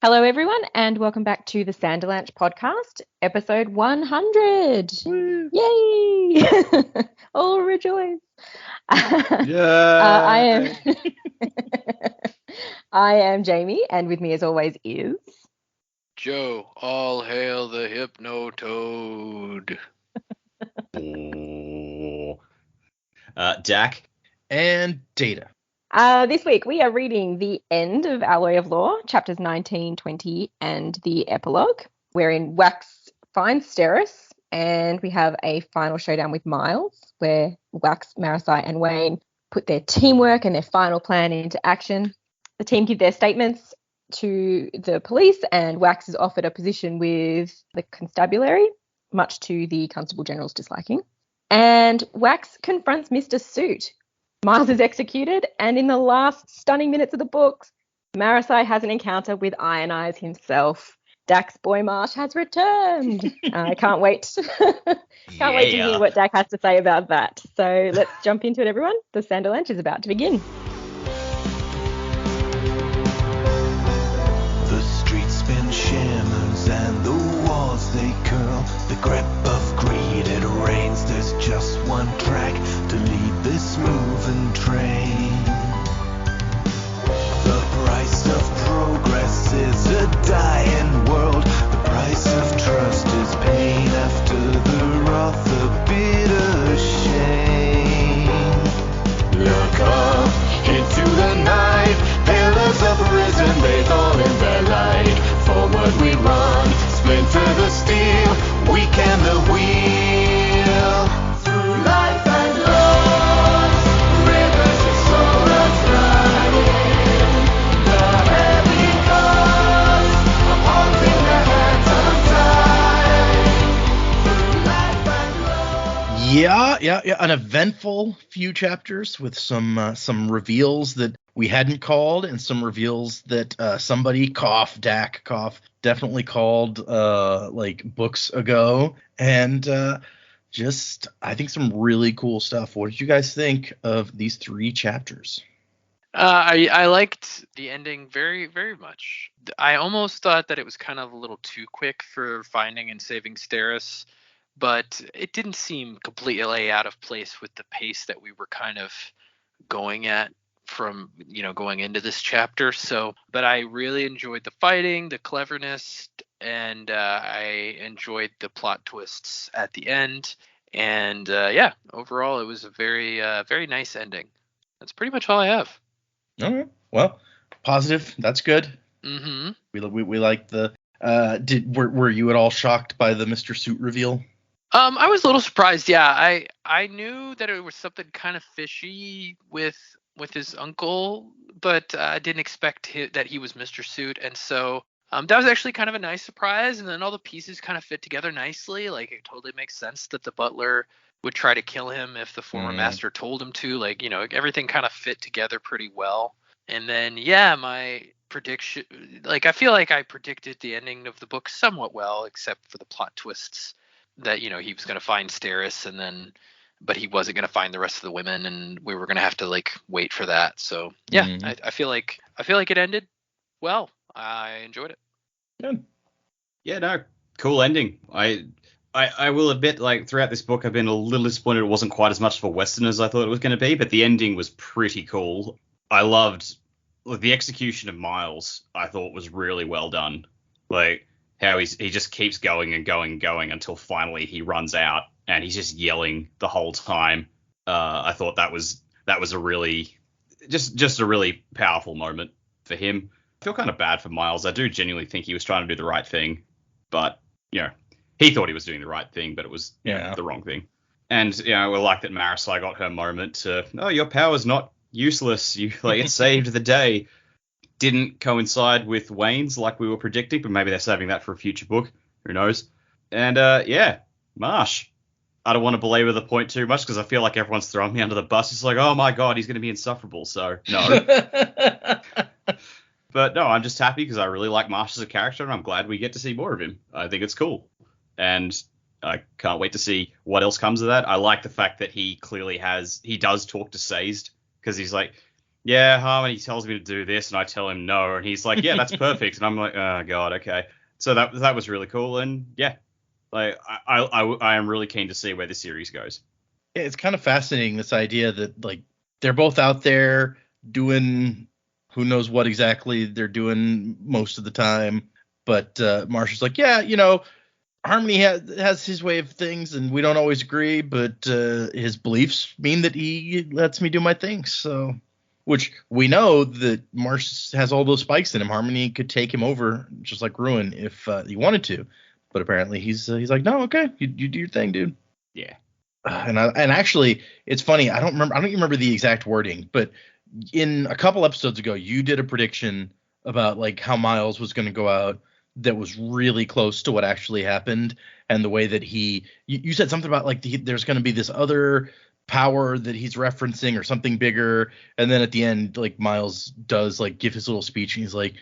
Hello, everyone, and welcome back to the Sanderlanche podcast, episode 100. Woo. Yay! All rejoice. Yeah. I am Jamie, and with me, as always, is Joe. All hail the Hypnotoad. Dak and Data. This week we are reading the end of Alloy of Law, chapters 19, 20, and the Epilogue, wherein Wax finds Steris, and we have a final showdown with Miles, where Wax, Marasai, and Wayne put their teamwork and their final plan into action. The team give their statements to the police, and Wax is offered a position with the constabulary, much to the Constable General's disliking. And Wax confronts Mr. Suit. Miles is executed, and in the last stunning minutes of the books, Marasai has an encounter with Iron Eyes himself. Dak's boy Marsh has returned. I can't wait. Can't wait to hear what Dak has to say about that. So let's jump into it, everyone. The Sanderlanche is about to begin. The streets spin shimmers and the walls they curl. The grip of greed, it rains. There's just one track to lead this moving train. The price of progress is a dying world. The price of trust is pain after the wrath, the bitter shame. Look up into the night. Pillars of risen, bathe all in their light. Forward we run, splinter the steel, weaken the wheel. Through life and loss, rivers of soul unflying. The heavy cost of haunting the hands untied. Through life and loss. Yeah. An eventful few chapters with some reveals that we hadn't called, and some reveals that somebody Dak definitely called like books ago, and just I think some really cool stuff. What did you guys think of these 3 chapters? I liked the ending very, very much. I almost thought that it was kind of a little too quick for finding and saving Steris, but it didn't seem completely out of place with the pace that we were kind of going at from going into this chapter. But I really enjoyed the fighting, the cleverness, and I enjoyed the plot twists at the end. And overall it was a very very nice ending. That's pretty much all I have. All right, well, positive, that's good. Mm-hmm. We like the were you at all shocked by the Mr. Suit reveal? I was a little surprised. Yeah, I knew that it was something kind of fishy with his uncle, but I didn't expect that he was Mr. Suit, and so that was actually kind of a nice surprise. And then all the pieces kind of fit together nicely. Like, it totally makes sense that the butler would try to kill him if the former master told him to. Like, everything kind of fit together pretty well. And then my prediction, like, I feel like I predicted the ending of the book somewhat well, except for the plot twists that he was going to find Steris, but he wasn't going to find the rest of the women, and we were going to have to like wait for that. So I feel like it ended well. I enjoyed it. Good. Yeah, no, cool ending. I will admit, like, throughout this book, I've been a little disappointed it wasn't quite as much of a Western as I thought it was going to be, but the ending was pretty cool. I loved the execution of Miles. I thought was really well done. Like, how he just keeps going and going and going until finally he runs out, and he's just yelling the whole time. I thought that was a really just a really powerful moment for him. I feel kind of bad for Miles. I do genuinely think he was trying to do the right thing, but he thought he was doing the right thing, but it was the wrong thing. And we like that Marasai got her moment to, your power's not useless. It saved the day. Didn't coincide with Wayne's like we were predicting, but maybe they're saving that for a future book. Who knows? And Marsh. I don't want to belabor the point too much because I feel like everyone's throwing me under the bus. It's like, oh my God, he's going to be insufferable. So no. But no, I'm just happy because I really like Marsh as a character, and I'm glad we get to see more of him. I think it's cool. And I can't wait to see what else comes of that. I like the fact that he clearly does talk to Sazed, because he's like, yeah, Harmony tells me to do this, and I tell him no, and he's like, yeah, that's perfect, and I'm like, oh god, okay. So that was really cool, and yeah, like I am really keen to see where the series goes. Yeah, it's kind of fascinating, this idea that like they're both out there doing who knows what exactly they're doing most of the time, but Marshall's like, yeah, Harmony has his way of things, and we don't always agree, but his beliefs mean that he lets me do my things. So, which we know that Marsh has all those spikes in him. Harmony could take him over just like Ruin if he wanted to, but apparently he's like, no, okay, you do your thing, dude. Yeah. And actually, it's funny. I don't even remember the exact wording, but in a couple episodes ago, you did a prediction about like how Miles was going to go out that was really close to what actually happened, and the way that you said something about like there's going to be this other power that he's referencing or something bigger, and then at the end, like Miles does like give his little speech, and he's like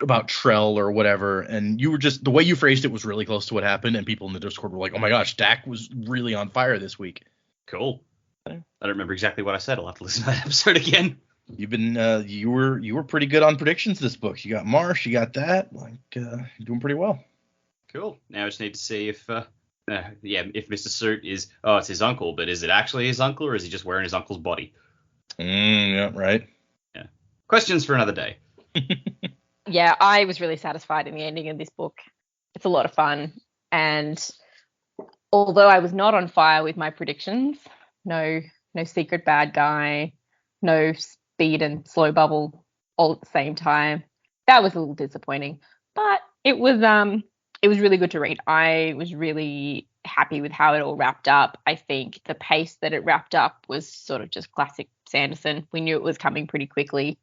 about Trell or whatever, and you were just, the way you phrased it was really close to what happened, and people in the Discord were like, oh my gosh, Dak was really on fire this week. Cool. I don't remember exactly what I said. I'll have to listen to that episode again. You've been you were pretty good on predictions this book. You got Marsh, you got that, like you're doing pretty well. Cool. Now I just need to see if if Mr. Suit is, it's his uncle, but is it actually his uncle, or is he just wearing his uncle's body? Yeah, right. Yeah. Questions for another day. Yeah, I was really satisfied in the ending of this book. It's a lot of fun, and although I was not on fire with my predictions, no secret bad guy, no speed and slow bubble all at the same time, that was a little disappointing. But it was really good to read. I was really happy with how it all wrapped up. I think the pace that it wrapped up was sort of just classic Sanderson. We knew it was coming pretty quickly.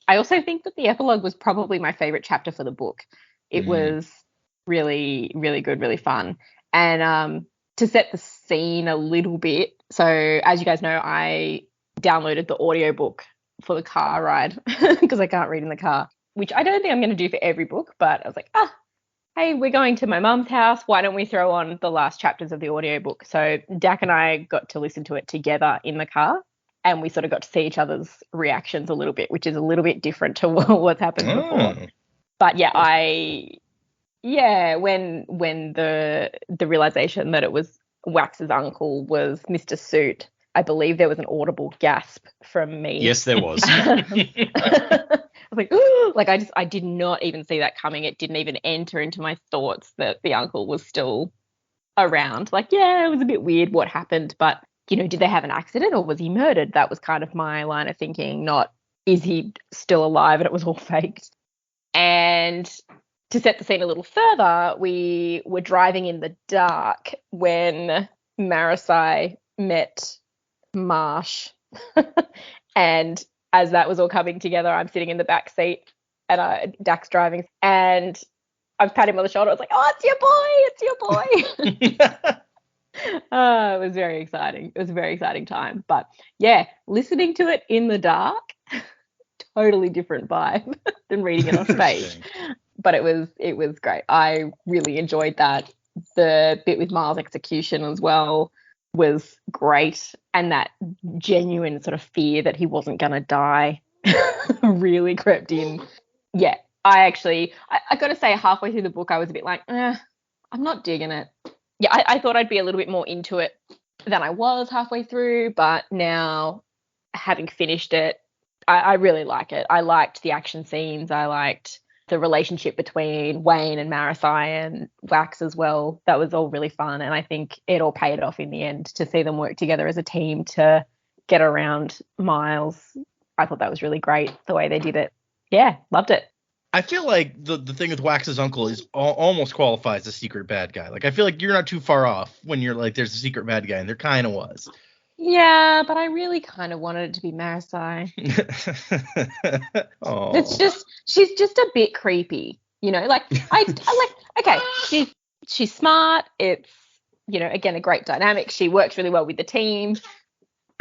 I also think that the epilogue was probably my favorite chapter for the book. It was really, really good, really fun. And to set the scene a little bit, so as you guys know, I downloaded the audiobook for the car ride because I can't read in the car, which I don't think I'm going to do for every book, but I was like, hey, we're going to my mum's house. Why don't we throw on the last chapters of the audiobook? So Dak and I got to listen to it together in the car, and we sort of got to see each other's reactions a little bit, which is a little bit different to what's happened before. But yeah, when the realization that it was Wax's uncle was Mr. Suit, I believe there was an audible gasp from me. Yes, there was. I was like, ooh, like I did not even see that coming. It didn't even enter into my thoughts that the uncle was still around. Like, yeah, it was a bit weird what happened, but did they have an accident or was he murdered? That was kind of my line of thinking, not is he still alive and it was all faked. And to set the scene a little further, we were driving in the dark when Marisai met Marsh. And as that was all coming together, I'm sitting in the back seat and Dak's driving, and I've patted him on the shoulder. I was like, oh, it's your boy. It was very exciting. It was a very exciting time. But yeah, listening to it in the dark, totally different vibe than reading it on page. But it was great. I really enjoyed that. The bit with Miles' execution as well was great, and that genuine sort of fear that he wasn't gonna die really crept in. Yeah, I got to say, halfway through the book, I was a bit like, I'm not digging it. Yeah, I thought I'd be a little bit more into it than I was halfway through, but now, having finished it, I really like it. I liked the action scenes. I liked the relationship between Wayne and Marisai and Wax as well. That was all really fun, and I think it all paid off in the end to see them work together as a team to get around Miles. I thought that was really great, the way they did it. Yeah, loved it. I feel like the thing with Wax's uncle is almost qualifies as a secret bad guy. Like, I feel like you're not too far off when you're like, there's a secret bad guy, and there kind of was. Yeah, but I really kind of wanted it to be Marisai. She's just a bit creepy, like I like, okay, she's smart. It's, again, a great dynamic. She works really well with the team.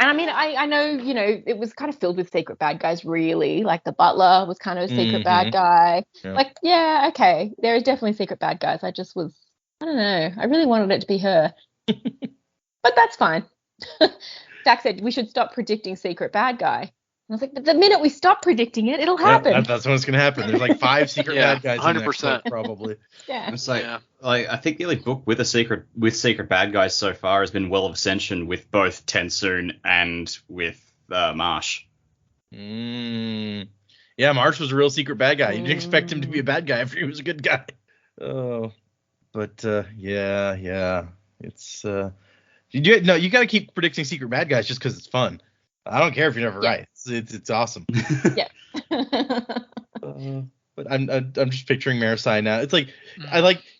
And I mean, I know, it was kind of filled with secret bad guys, really. Like the butler was kind of a secret bad guy. Yeah. Like, yeah, okay, there is definitely secret bad guys. I don't know. I really wanted it to be her. But that's fine. Dak said we should stop predicting secret bad guy. I was like, but the minute we stop predicting it, it'll Yeah, happen. that's when it's gonna happen. There's like 5 secret Yeah, bad guys in the next 100%. book, probably. Yeah. It's like, Yeah. I think the only book with secret bad guys so far has been Well of Ascension with both Tensoon and with Marsh. Yeah, Marsh was a real secret bad guy. You didn't expect him to be a bad guy after he was a good guy. Oh, but yeah. It's you got to keep predicting secret bad guys just because it's fun. I don't care if you're never right. It's awesome. Yeah. But I'm just picturing Marasai now. It's like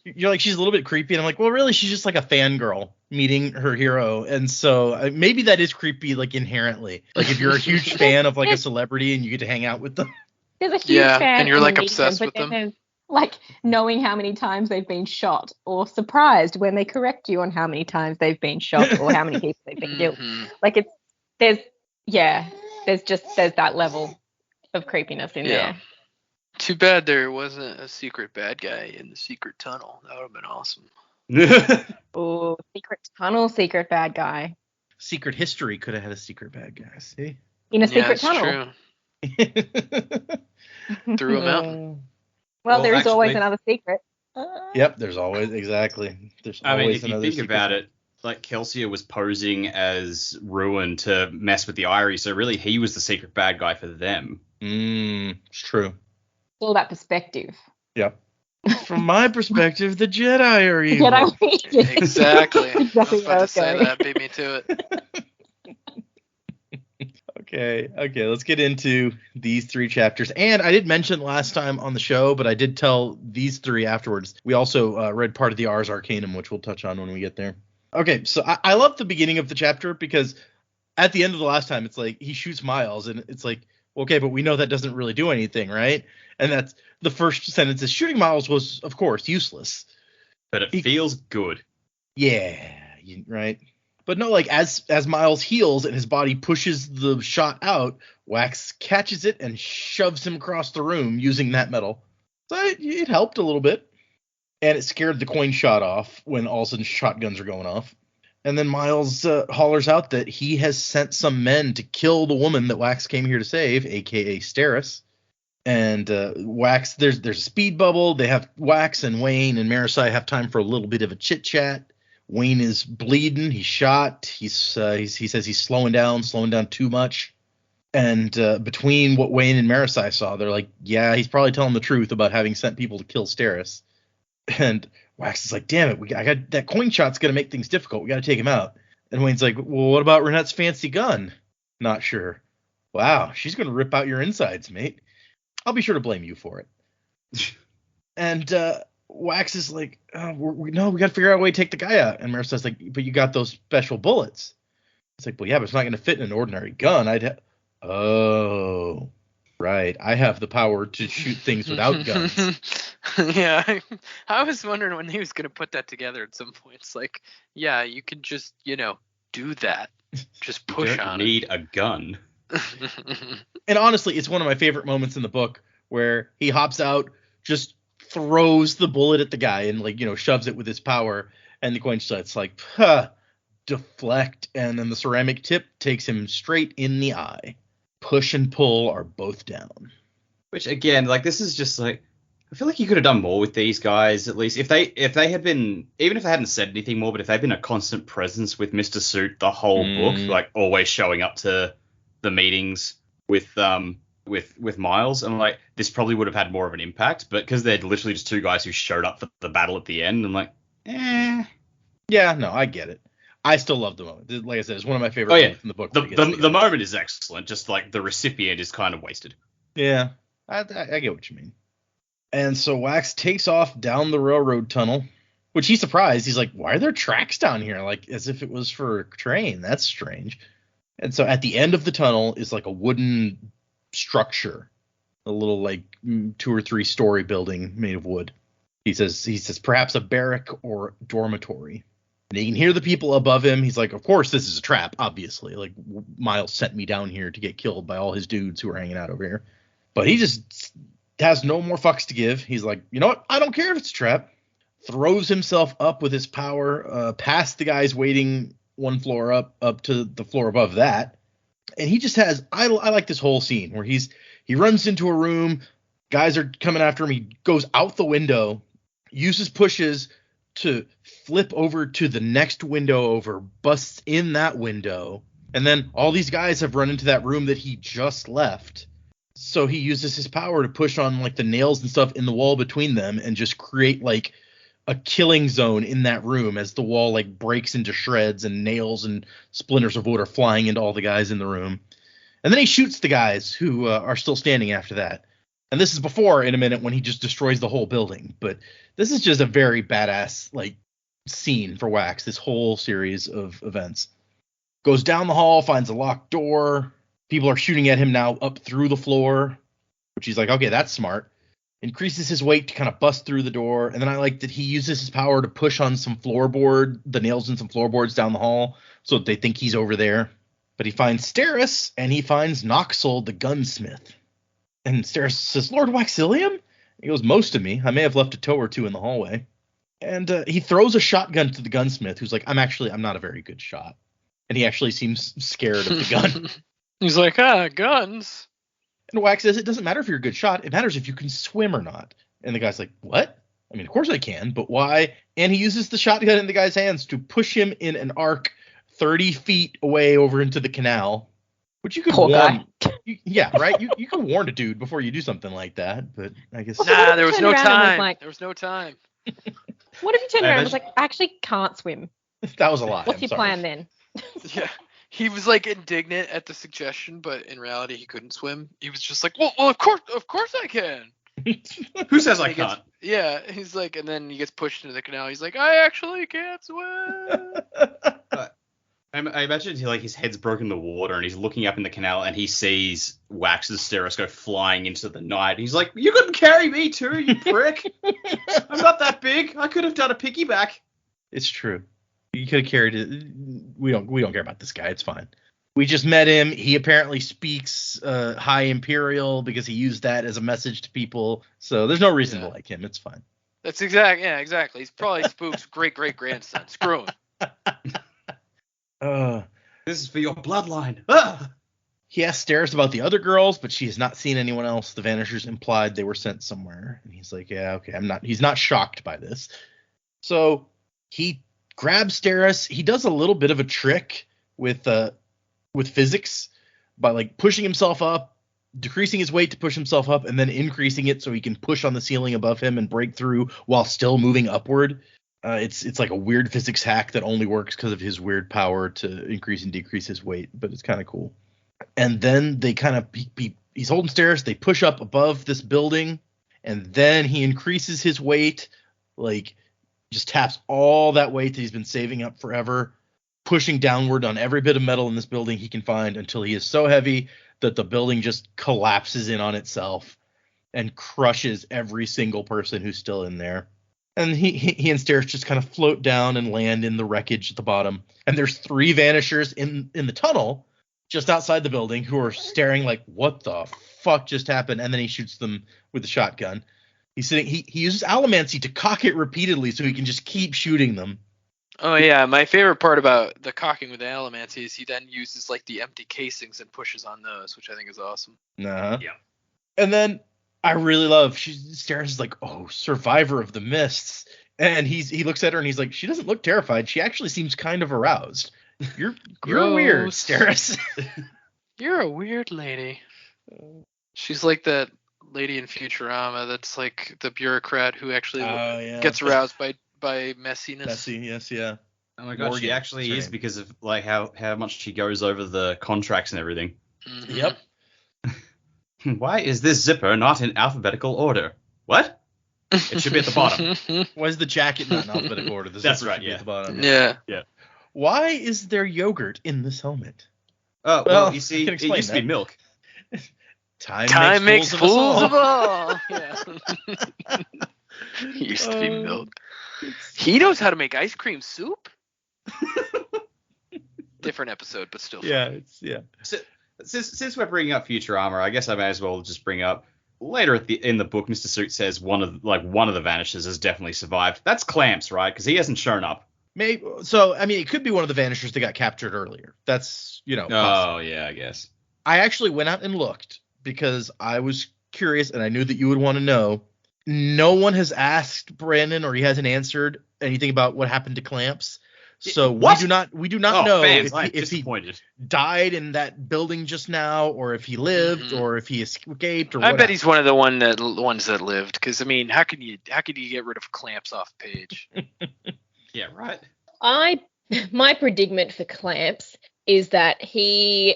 you're like she's a little bit creepy, and I'm like, well, really, she's just like a fangirl meeting her hero, and so maybe that is creepy, like inherently. Like if you're a huge fan of like a celebrity and you get to hang out with them. There's a huge fan, and you're in like the obsessed medium, with but then them. there's, like knowing how many times they've been shot, or surprised when they correct you on how many times they've been shot or how many people they've been killed. Mhm. Like there's that level of creepiness in there. Too bad there wasn't a secret bad guy in the secret tunnel. That would have been awesome. Oh, secret tunnel, secret bad guy Secret History could have had a secret bad guy. See. in a Yeah, secret it's tunnel. True. Through a mountain. Well, Well, there's always actually- another secret. Yep, there's always There's I mean, always if you another think secret. about it, like Kelsier was posing as Ruin to mess with the Irie, so really he was the secret bad guy for them. It's true. All that perspective. Yep. From my perspective, the Jedi are evil. Jedi. Exactly. I was Exactly about where I to was say going. that. Beat me to it. Okay, let's get into these 3 chapters. And I did mention last time on the show, but I did tell these 3 afterwards. We also read part of the Ars Arcanum, which we'll touch on when we get there. Okay, so I love the beginning of the chapter because at the end of the last time, it's like he shoots Miles, and it's like, okay, but we know that doesn't really do anything, right? And that's the first sentence is shooting Miles was, of course, useless. But it feels good. Yeah, right. But no, like as Miles heals and his body pushes the shot out, Wax catches it and shoves him across the room using that metal. So it helped a little bit. And it scared the coin shot off when all of a sudden shotguns are going off. And then Miles hollers out that he has sent some men to kill the woman that Wax came here to save, a.k.a. Steris. And Wax, there's a speed bubble. They have Wax and Wayne and Marasai have time for a little bit of a chit-chat. Wayne is bleeding. He's shot. He says he's slowing down too much. And between what Wayne and Marasai saw, they're like, yeah, he's probably telling the truth about having sent people to kill Steris. And Wax is like, damn it, I got that coin shot's gonna make things difficult. We got to take him out. And Wayne's like, well, what about Renette's fancy gun? Not sure. Wow, she's gonna rip out your insides, mate. I'll be sure to blame you for it. And Wax is like, we got to figure out a way to take the guy out. And Marasai's like, but you got those special bullets. It's like, well, yeah, but it's not going to fit in an ordinary gun. Oh, right. I have the power to shoot things without guns. Yeah, I was wondering when he was going to put that together at some point. It's like, yeah, you could just, do that. Just push You don't on need a gun. it. And honestly, it's one of my favorite moments in the book where he hops out, just throws the bullet at the guy and shoves it with his power. And the coin shot's like, deflect. And then the ceramic tip takes him straight in the eye. Push and pull are both down. Which again, this is just I feel like you could have done more with these guys, at least if they had been, even if they hadn't said anything more, but if they'd been a constant presence with Mr. Suit the whole book, always showing up to the meetings with Miles, and this probably would have had more of an impact, but because they're literally just 2 guys who showed up for the battle at the end, I'm like, Yeah, no, I get it. I still love the moment. Like I said, it's one of my favorite moments in the book. The moment is excellent, just the recipient is kind of wasted. Yeah, I get what you mean. And so Wax takes off down the railroad tunnel, which he's surprised. He's like, why are there tracks down here? As if it was for a train. That's strange. And so at the end of the tunnel is a wooden structure, a little 2 or 3 story building made of wood. He says perhaps a barrack or dormitory. And he can hear the people above him. He's like, of course this is a trap, obviously. Miles sent me down here to get killed by all his dudes who are hanging out over here. But he just has no more fucks to give. He's like, you know what? I don't care if it's a trap. Throws himself up with his power, past the guys waiting 1 floor up to the floor above that. And he just has, I like this whole scene where he runs into a room, guys are coming after him, he goes out the window, uses pushes to flip over to the next window over, busts in that window, and then all these guys have run into that room that he just left. So he uses his power to push on like the nails and stuff in the wall between them and just create like a killing zone in that room as the wall like breaks into shreds and nails and splinters of wood are flying into all the guys in the room. And then he shoots the guys who are still standing after that. And this is before, in a minute, when he just destroys the whole building. But this is just a very badass like scene for Wax, this whole series of events. Goes down the hall, finds a locked door. People are shooting at him now up through the floor, which he's like, okay, that's smart. Increases his weight to kind of bust through the door. And then I like that he uses his power to push on some floorboard, the nails in some floorboards down the hall, so that they think he's over there. But he finds Steris, and he finds Noxel, the gunsmith. And Steris says, Lord Waxilium? He goes, most of me. I may have left a toe or two in the hallway. And he throws a shotgun to the gunsmith, who's like, I'm not a very good shot. And he actually seems scared of the gun. He's like, guns. And Wax says, it doesn't matter if you're a good shot. It matters if you can swim or not. And the guy's like, what? I mean, of course I can, but why? And he uses the shotgun in the guy's hands to push him in an arc 30 feet away over into the canal. Which you could warn. Yeah, right? You can warn a dude before you do something like that, but I guess. Nah, there was no time. There was no time. What if you turned around and was like, I actually can't swim? That was a lie. What's your plan then? Yeah. He was like indignant at the suggestion, but in reality he couldn't swim. He was just like, well of course I can. Who says I can't? He's like, and then he gets pushed into the canal. He's like, I actually can't swim. I imagine like his head's broken in the water and he's looking up in the canal and he sees Wax's Steris go flying into the night. He's like, you couldn't carry me too, you prick. I'm not that big. I could have done a piggyback. It's true. You could have carried it. We don't care about this guy. It's fine. We just met him. He apparently speaks High Imperial because he used that as a message to people. So there's no reason to like him. It's fine. That's exactly. He's probably Spook's great-great-grandson. Screw him. This is for your bloodline. He asks Steris about the other girls, but she has not seen anyone else. The Vanishers implied they were sent somewhere. And he's like, yeah, okay, he's not shocked by this. So he grabs Steris. He does a little bit of a trick with physics by like pushing himself up, decreasing his weight to push himself up, and then increasing it so he can push on the ceiling above him and break through while still moving upward. It's like a weird physics hack that only works because of his weird power to increase and decrease his weight, but it's kind of cool. And then they kind of he's holding Steris. They push up above this building, and then he increases his weight, like just taps all that weight that he's been saving up forever, pushing downward on every bit of metal in this building he can find until he is so heavy that the building just collapses in on itself and crushes every single person who's still in there. And he and Steris just kind of float down and land in the wreckage at the bottom. And there's 3 Vanishers in the tunnel just outside the building who are staring like, what the fuck just happened? And then he shoots them with the shotgun. He uses Allomancy to cock it repeatedly so he can just keep shooting them. Oh yeah, my favorite part about the cocking with the Allomancy is he then uses like the empty casings and pushes on those, which I think is awesome. Uh-huh. Yeah. And then I really love Steris is like, oh, survivor of the mists. And he looks at her and he's like, she doesn't look terrified. She actually seems kind of aroused. You're weird, Steris. You're a weird lady. She's like that lady in Futurama that's like the bureaucrat who actually gets aroused by messiness. Messy, yes, yeah. Oh my god, she actually is because of like how much she goes over the contracts and everything. Mm-hmm. Yep. Why is this zipper not in alphabetical order? What? It should be at the bottom. Why is the jacket not in alphabetical order? The That's zipper right, should be yeah. at the bottom. Yeah. Why is there yogurt in this helmet? Oh, well, you see, I can it explain used to be that. milk. Time makes fools of all. all. Yeah. He used to be milk. He knows how to make ice cream soup. Different episode, but still fun. Yeah. So, since we're bringing up Futurama, I guess I may as well just bring up later in the book. Mr. Suit says one of the Vanishers has definitely survived. That's Clamps, right? Because he hasn't shown up. Maybe so. I mean, it could be one of the Vanishers that got captured earlier. That's possible. Oh yeah, I guess. I actually went out and looked because I was curious and I knew that you would want to know. No one has asked Brandon, or he hasn't answered anything about what happened to Clamps. So What? we do not know fans, I'm if he disappointed. died in that building just now, or if he lived, or if he escaped, or I what. bet he's one of the ones that lived. Because I mean, how could you get rid of Clamps off page? Yeah, right. My predicament for Clamps is that he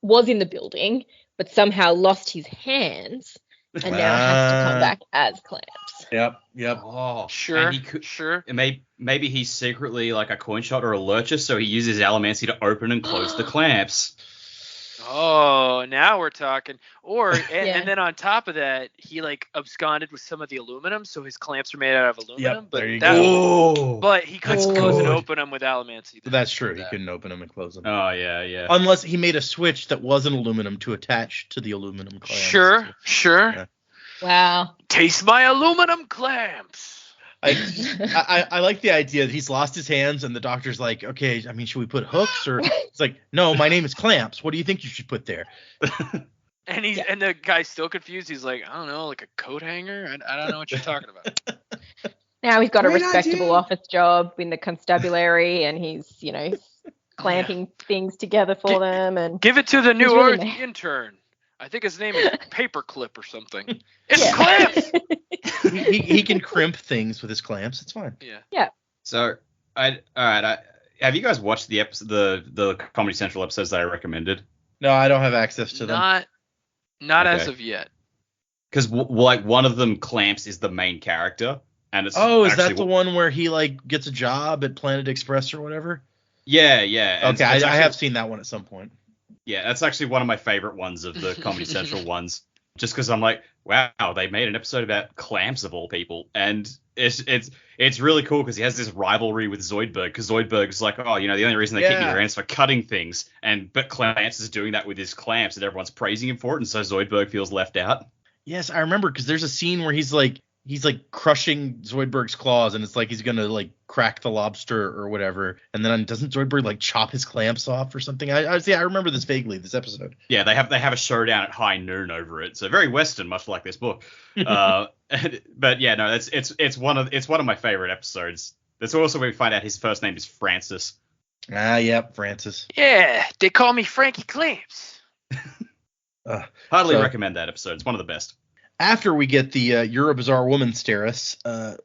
was in the building, but somehow lost his hands and now has to come back as Clamps. Yep. Oh, Sure, and he could, sure. maybe he's secretly like a coin shot or a lurcher, so he uses Allomancy to open and close the clamps. Oh, now we're talking. Or Yeah. and then on top of that, he like absconded with some of the aluminum, so his clamps are made out of aluminum. There you that, go. But he couldn't That's close and good. open them with Allomancy. That's true. He couldn't open them and close them. Oh yeah. Unless he made a switch that wasn't aluminum to attach to the aluminum clamps. Sure. Yeah. Wow. Taste my aluminum clamps. I like the idea that he's lost his hands and the doctor's like, okay, I mean, should we put hooks? Or it's like, no, my name is Clamps. What do you think you should put there? And and the guy's still confused. He's like, I don't know, like a coat hanger? I don't know what you're talking about. Now he's got Great a respectable idea. office job in the constabulary, and he's, clamping things together for them. And Give it to the new He's really intern. I think his name is Paperclip or something. It's Clamps! he can crimp things with his clamps. It's fine. Yeah. So have you guys watched the Comedy Central episodes that I recommended? No, I don't have access to them. Not Okay. as of yet. Because like one of them, Clamps, is the main character, and it's Is that actually- the one where he like gets a job at Planet Express or whatever? Yeah. And Okay, it's I actually- have seen that one at some point. Yeah, that's actually one of my favorite ones of the Comedy Central ones. Just because I'm like, wow, they made an episode about Clamps of all people, and it's really cool because he has this rivalry with Zoidberg, because Zoidberg's like, the only reason they keep me around is for cutting things, but Clamps is doing that with his clamps, and everyone's praising him for it, and so Zoidberg feels left out. Yes, I remember because there's a scene where he's like crushing Zoidberg's claws, and it's like he's gonna like crack the lobster or whatever, and then doesn't Zoidberg like chop his clamps off or something? I remember this vaguely, this episode. Yeah, they have a showdown at high noon over it, so very Western, much like this book. But yeah, no, it's one of my favorite episodes. That's also where we find out his first name is Francis. Yep, Francis. Yeah, they call me Frankie Clamps. Hardly recommend that episode. It's one of the best. After we get the "You're a Bizarre Woman" stare us,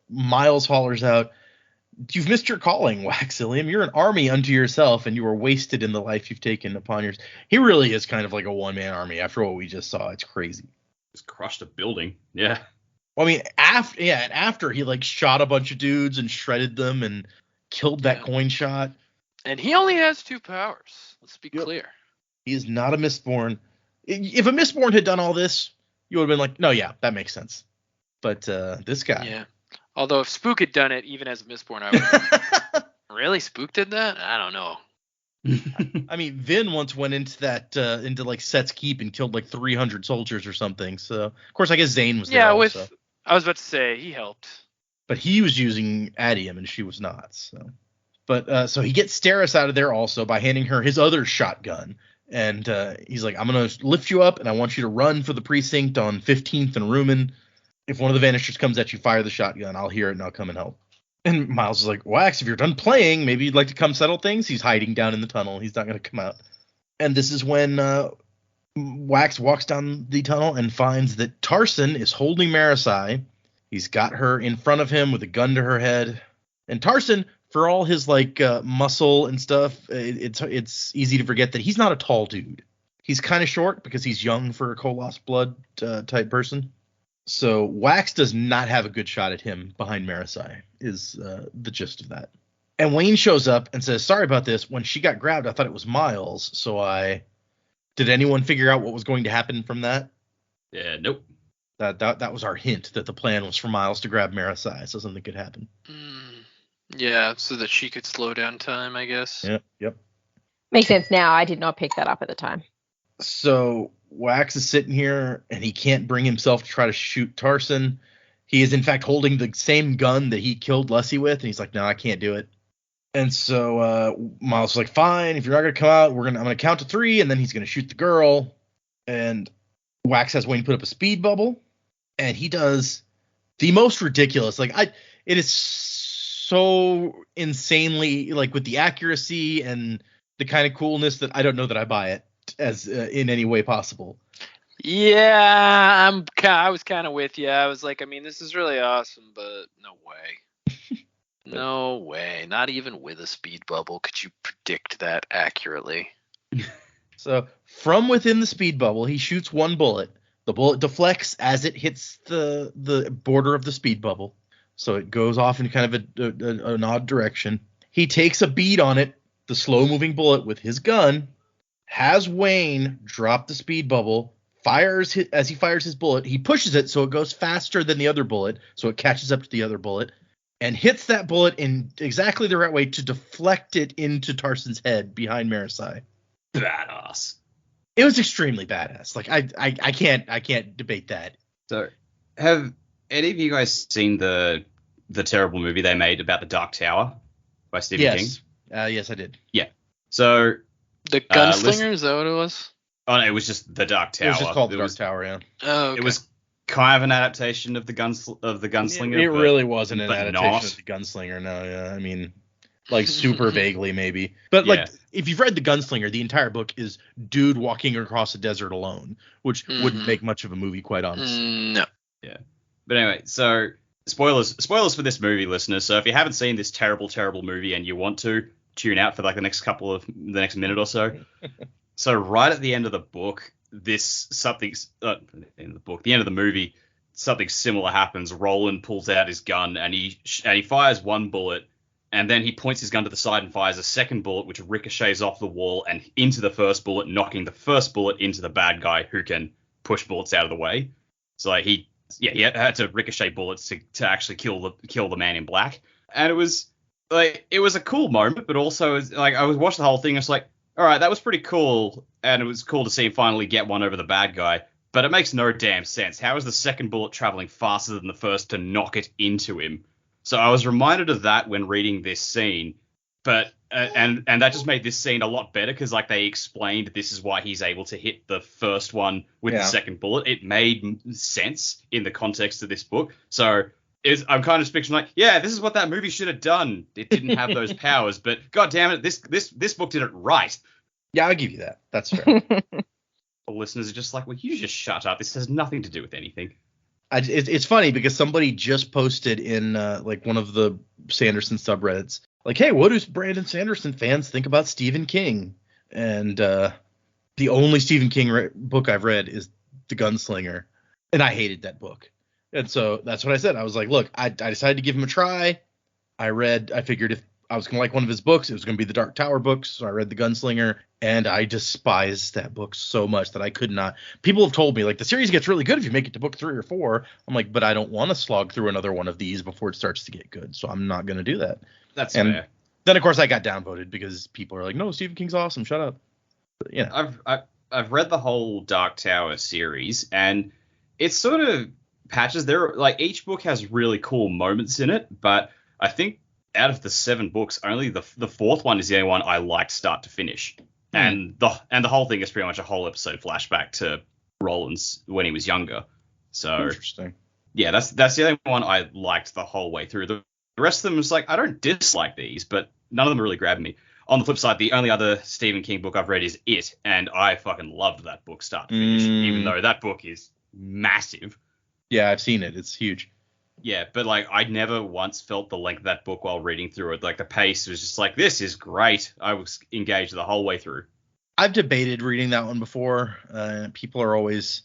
Miles hollers out, "You've missed your calling, Waxillium. You're an army unto yourself, and you are wasted in the life you've taken upon yours." He really is kind of like a one-man army after what we just saw. It's crazy. Just crushed a building. Yeah. Well, I mean, after he like shot a bunch of dudes and shredded them and killed that coin shot. And he only has 2 powers. Let's be clear. He is not a Mistborn. If a Mistborn had done all this, you would have been like, no, yeah, that makes sense. But this guy. Yeah. Although if Spook had done it, even as a Mistborn, I would. Really? Spook did that? I don't know. I mean, Vin once went into like Set's Keep and killed like 300 soldiers or something. So of course, I guess Zane was there. Yeah, also. I was about to say he helped. But he was using Adium and she was not. So, but so he gets Steris out of there also by handing her his other shotgun. And he's like, I'm going to lift you up and I want you to run for the precinct on 15th and Rumen. If one of the Vanishers comes at you, fire the shotgun. I'll hear it and I'll come and help. And Miles is like, Wax, if you're done playing, maybe you'd like to come settle things. He's hiding down in the tunnel. He's not going to come out. And this is when Wax walks down the tunnel and finds that Tarson is holding Marisai. He's got her in front of him with a gun to her head. And Tarson, for all his like muscle and stuff, it's easy to forget that he's not a tall dude. He's kind of short because he's young for a Koloss blood type person. So Wax does not have a good shot at him behind Marisai is the gist of that. And Wayne shows up and says, sorry about this. When she got grabbed, I thought it was Miles. So did anyone figure out what was going to happen from that? Yeah, nope. That was our hint that the plan was for Miles to grab Marisai so something could happen. Yeah, so that she could slow down time, I guess. Yep. Makes sense now. I did not pick that up at the time. So Wax is sitting here and he can't bring himself to try to shoot Tarson. He is in fact holding the same gun that he killed Lessie with, and he's like, no, I can't do it. And so Miles is like, fine, if you're not gonna come out, I'm gonna count to 3, and then he's gonna shoot the girl. And Wax has Wayne put up a speed bubble, and he does the most ridiculous. It is so insanely, like, with the accuracy and the kind of coolness that I don't know that I buy it as in any way possible. Yeah, I was kind of with you. I was like, I mean, this is really awesome, but no way. No way. Not even with a speed bubble could you predict that accurately. So from within the speed bubble, he shoots one bullet. The bullet deflects as it hits the border of the speed bubble. So it goes off in kind of an odd direction. He takes a bead on it, the slow-moving bullet, with his gun, has Wayne drop the speed bubble, as he fires his bullet, he pushes it so it goes faster than the other bullet, so it catches up to the other bullet, and hits that bullet in exactly the right way to deflect it into Tarson's head behind Marasai. Badass. It was extremely badass. Like I can't debate that. So, have any of you guys seen the terrible movie they made about the Dark Tower by Stephen King? Yes, I did. Yeah. So the Gunslinger, is that what it was? Oh no, it was just the Dark Tower. It was just called the Dark Tower, yeah. Oh, okay. It was kind of an adaptation of the Gunslinger. It really wasn't an adaptation of the Gunslinger. No, yeah. I mean, like super vaguely maybe. But like if you've read the Gunslinger, the entire book is dude walking across a desert alone, which wouldn't make much of a movie, quite honestly. No. Yeah. But anyway, so spoilers for this movie, listeners. So if you haven't seen this terrible movie and you want to, tune out for like the next minute or so. So right at the end of the book, the end of the movie, something similar happens. Roland pulls out his gun and he fires one bullet, and then he points his gun to the side and fires a second bullet, which ricochets off the wall and into the first bullet, knocking the first bullet into the bad guy who can push bullets out of the way. So like he had to ricochet bullets to actually kill the man in black, and it was a cool moment, but also like I was watching the whole thing, it's like, all right, that was pretty cool, and it was cool to see him finally get one over the bad guy, but it makes no damn sense. How is the second bullet traveling faster than the first to knock it into him? So I was reminded of that when reading this scene, but and that just made this scene a lot better because like they explained this is why he's able to hit the first one with the second bullet. It made sense in the context of this book. So I'm kind of picturing like, yeah, this is what that movie should have done. It didn't have those powers, but god damn it, this book did it right. Yeah, I'll give you that. That's fair. The listeners are just like, well, you just shut up. This has nothing to do with anything. It's funny because somebody just posted in like one of the Sanderson subreddits, like, hey, what do Brandon Sanderson fans think about Stephen King? And the only Stephen King book I've read is The Gunslinger, and I hated that book. And so that's what I said. I was like, look, I decided to give him a try. I figured if I was going to like one of his books, it was going to be the Dark Tower books. So I read The Gunslinger, and I despised that book so much that I could not. People have told me, like, the series gets really good if you make it to book 3 or 4. I'm like, but I don't want to slog through another one of these before it starts to get good. So I'm not going to do that. That's fair. Then, of course, I got downvoted because people are like, no, Stephen King's awesome. Shut up. But, yeah. I've read the whole Dark Tower series, and it's sort of patches. There, like, each book has really cool moments in it, but I think out of the 7 books, only the 4th one is the only one I liked start to finish. And the whole thing is pretty much a whole episode flashback to Roland's when he was younger. So interesting. Yeah, that's the only one I liked the whole way through. The rest of them was like, I don't dislike these, but none of them really grabbed me. On the flip side, the only other Stephen King book I've read is It, and I fucking loved that book start to finish, even though that book is massive. Yeah, I've seen it. It's huge. Yeah, but like I never once felt the length of that book while reading through it. Like the pace was just like, this is great. I was engaged the whole way through. I've debated reading that one before. I'm always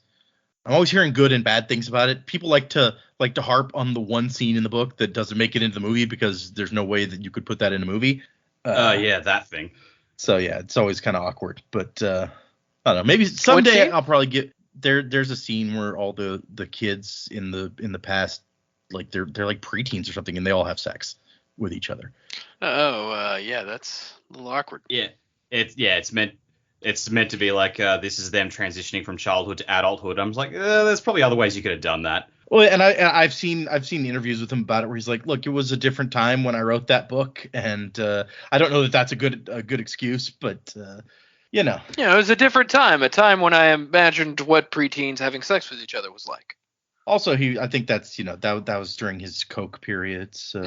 hearing good and bad things about it. People like to harp on the one scene in the book that doesn't make it into the movie because there's no way that you could put that in a movie. Yeah, that thing. So yeah, it's always kind of awkward. But I don't know. Maybe someday I'll probably get there. There's a scene where all the kids in the past, like they're like preteens or something, and they all have sex with each other. Yeah, that's a little awkward. Yeah, it's meant to be like this is them transitioning from childhood to adulthood. I was like, there's probably other ways you could have done that. Well, and I've seen interviews with him about it where he's like, look, it was a different time when I wrote that book, and I don't know that that's a good excuse, but you know. Yeah, it was a different time, a time when I imagined what preteens having sex with each other was like. Also, I think that's, that was during his coke period, so.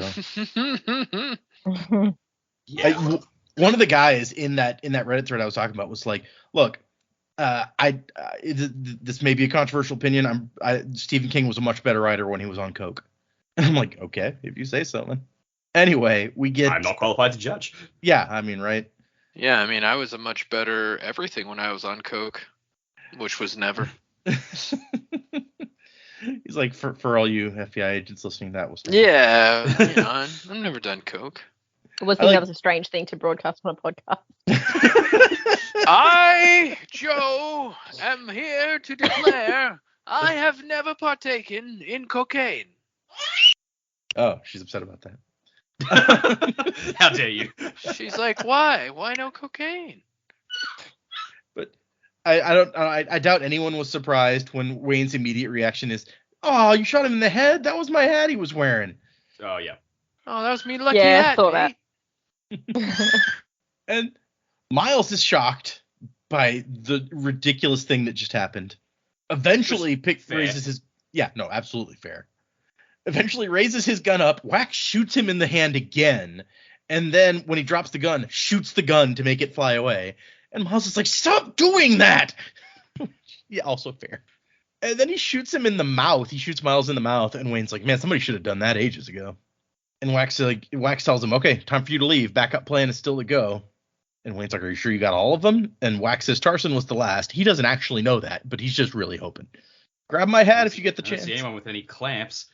Yeah. One of the guys in that Reddit thread I was talking about was like, look, this may be a controversial opinion. Stephen King was a much better writer when he was on coke. And I'm like, okay, if you say so, man. Anyway, I'm not qualified to judge. Yeah, I mean, right? Yeah, I mean, I was a much better everything when I was on coke, which was never. He's like, for all you FBI agents listening, that was never. Yeah, I've never done coke. That was a strange thing to broadcast on a podcast. I, Joe, am here to declare I have never partaken in cocaine. Oh, she's upset about that. How dare you? She's like, why? Why no cocaine? But I doubt anyone was surprised when Wayne's immediate reaction is, oh, you shot him in the head? That was my hat he was wearing. Oh, yeah. Oh, that was me lucky Yeah, hat, I thought mate. that. And Miles is shocked by the ridiculous thing that just happened. Eventually, raises his... Yeah, no, absolutely fair. Eventually raises his gun up, Wax shoots him in the hand again, and then when he drops the gun, shoots the gun to make it fly away. And Miles is like, stop doing that! Yeah, also fair. And then he shoots him in the mouth. He shoots Miles in the mouth, and Wayne's like, man, somebody should have done that ages ago. And Wax tells him, okay, time for you to leave. Backup plan is still to go. And Wayne's like, are you sure you got all of them? And Wax says Tarson was the last. He doesn't actually know that, but he's just really hoping. Grab my hat if you get the chance. I don't see anyone with any clamps.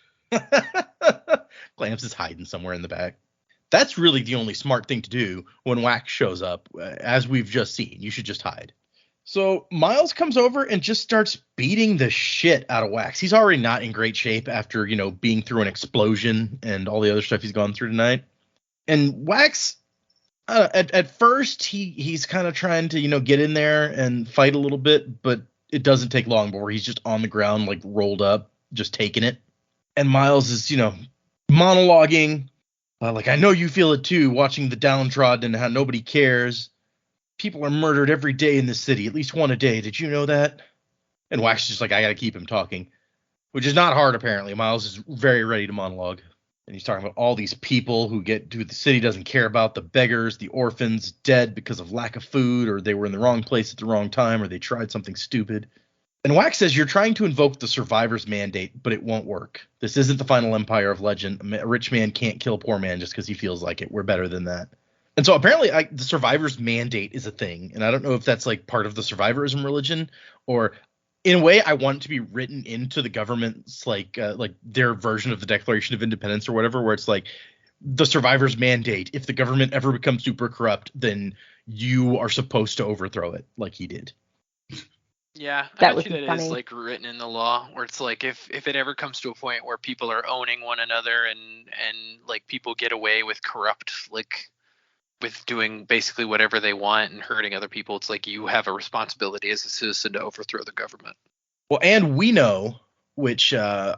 Clamps is hiding somewhere in the back. That's really the only smart thing to do when Wax shows up, as we've just seen. You should just hide. So Miles comes over and just starts beating the shit out of Wax. He's already not in great shape after, being through an explosion and all the other stuff he's gone through tonight. And Wax, at first, he's kind of trying to, get in there and fight a little bit, but it doesn't take long before he's just on the ground, like rolled up, just taking it. And Miles is, monologuing, like, I know you feel it too, watching the downtrodden and how nobody cares. People are murdered every day in this city, at least one a day. Did you know that? And Wax is just like, I gotta keep him talking. Which is not hard, apparently. Miles is very ready to monologue. And he's talking about all these people who the city doesn't care about, the beggars, the orphans, dead because of lack of food, or they were in the wrong place at the wrong time, or they tried something stupid. And Wax says, you're trying to invoke the survivor's mandate, but it won't work. This isn't the final empire of legend. A rich man can't kill a poor man just because he feels like it. We're better than that. And so apparently the survivor's mandate is a thing. And I don't know if that's like part of the survivorism religion, or in a way I want it to be written into the government's like their version of the Declaration of Independence or whatever, where it's like the survivor's mandate. If the government ever becomes super corrupt, then you are supposed to overthrow it like he did. Yeah, That I would bet be you that funny. is like written in the law, where it's like if it ever comes to a point where people are owning one another and like people get away with corrupt, like with doing basically whatever they want and hurting other people, it's like you have a responsibility as a citizen to overthrow the government. Well, and we know, which I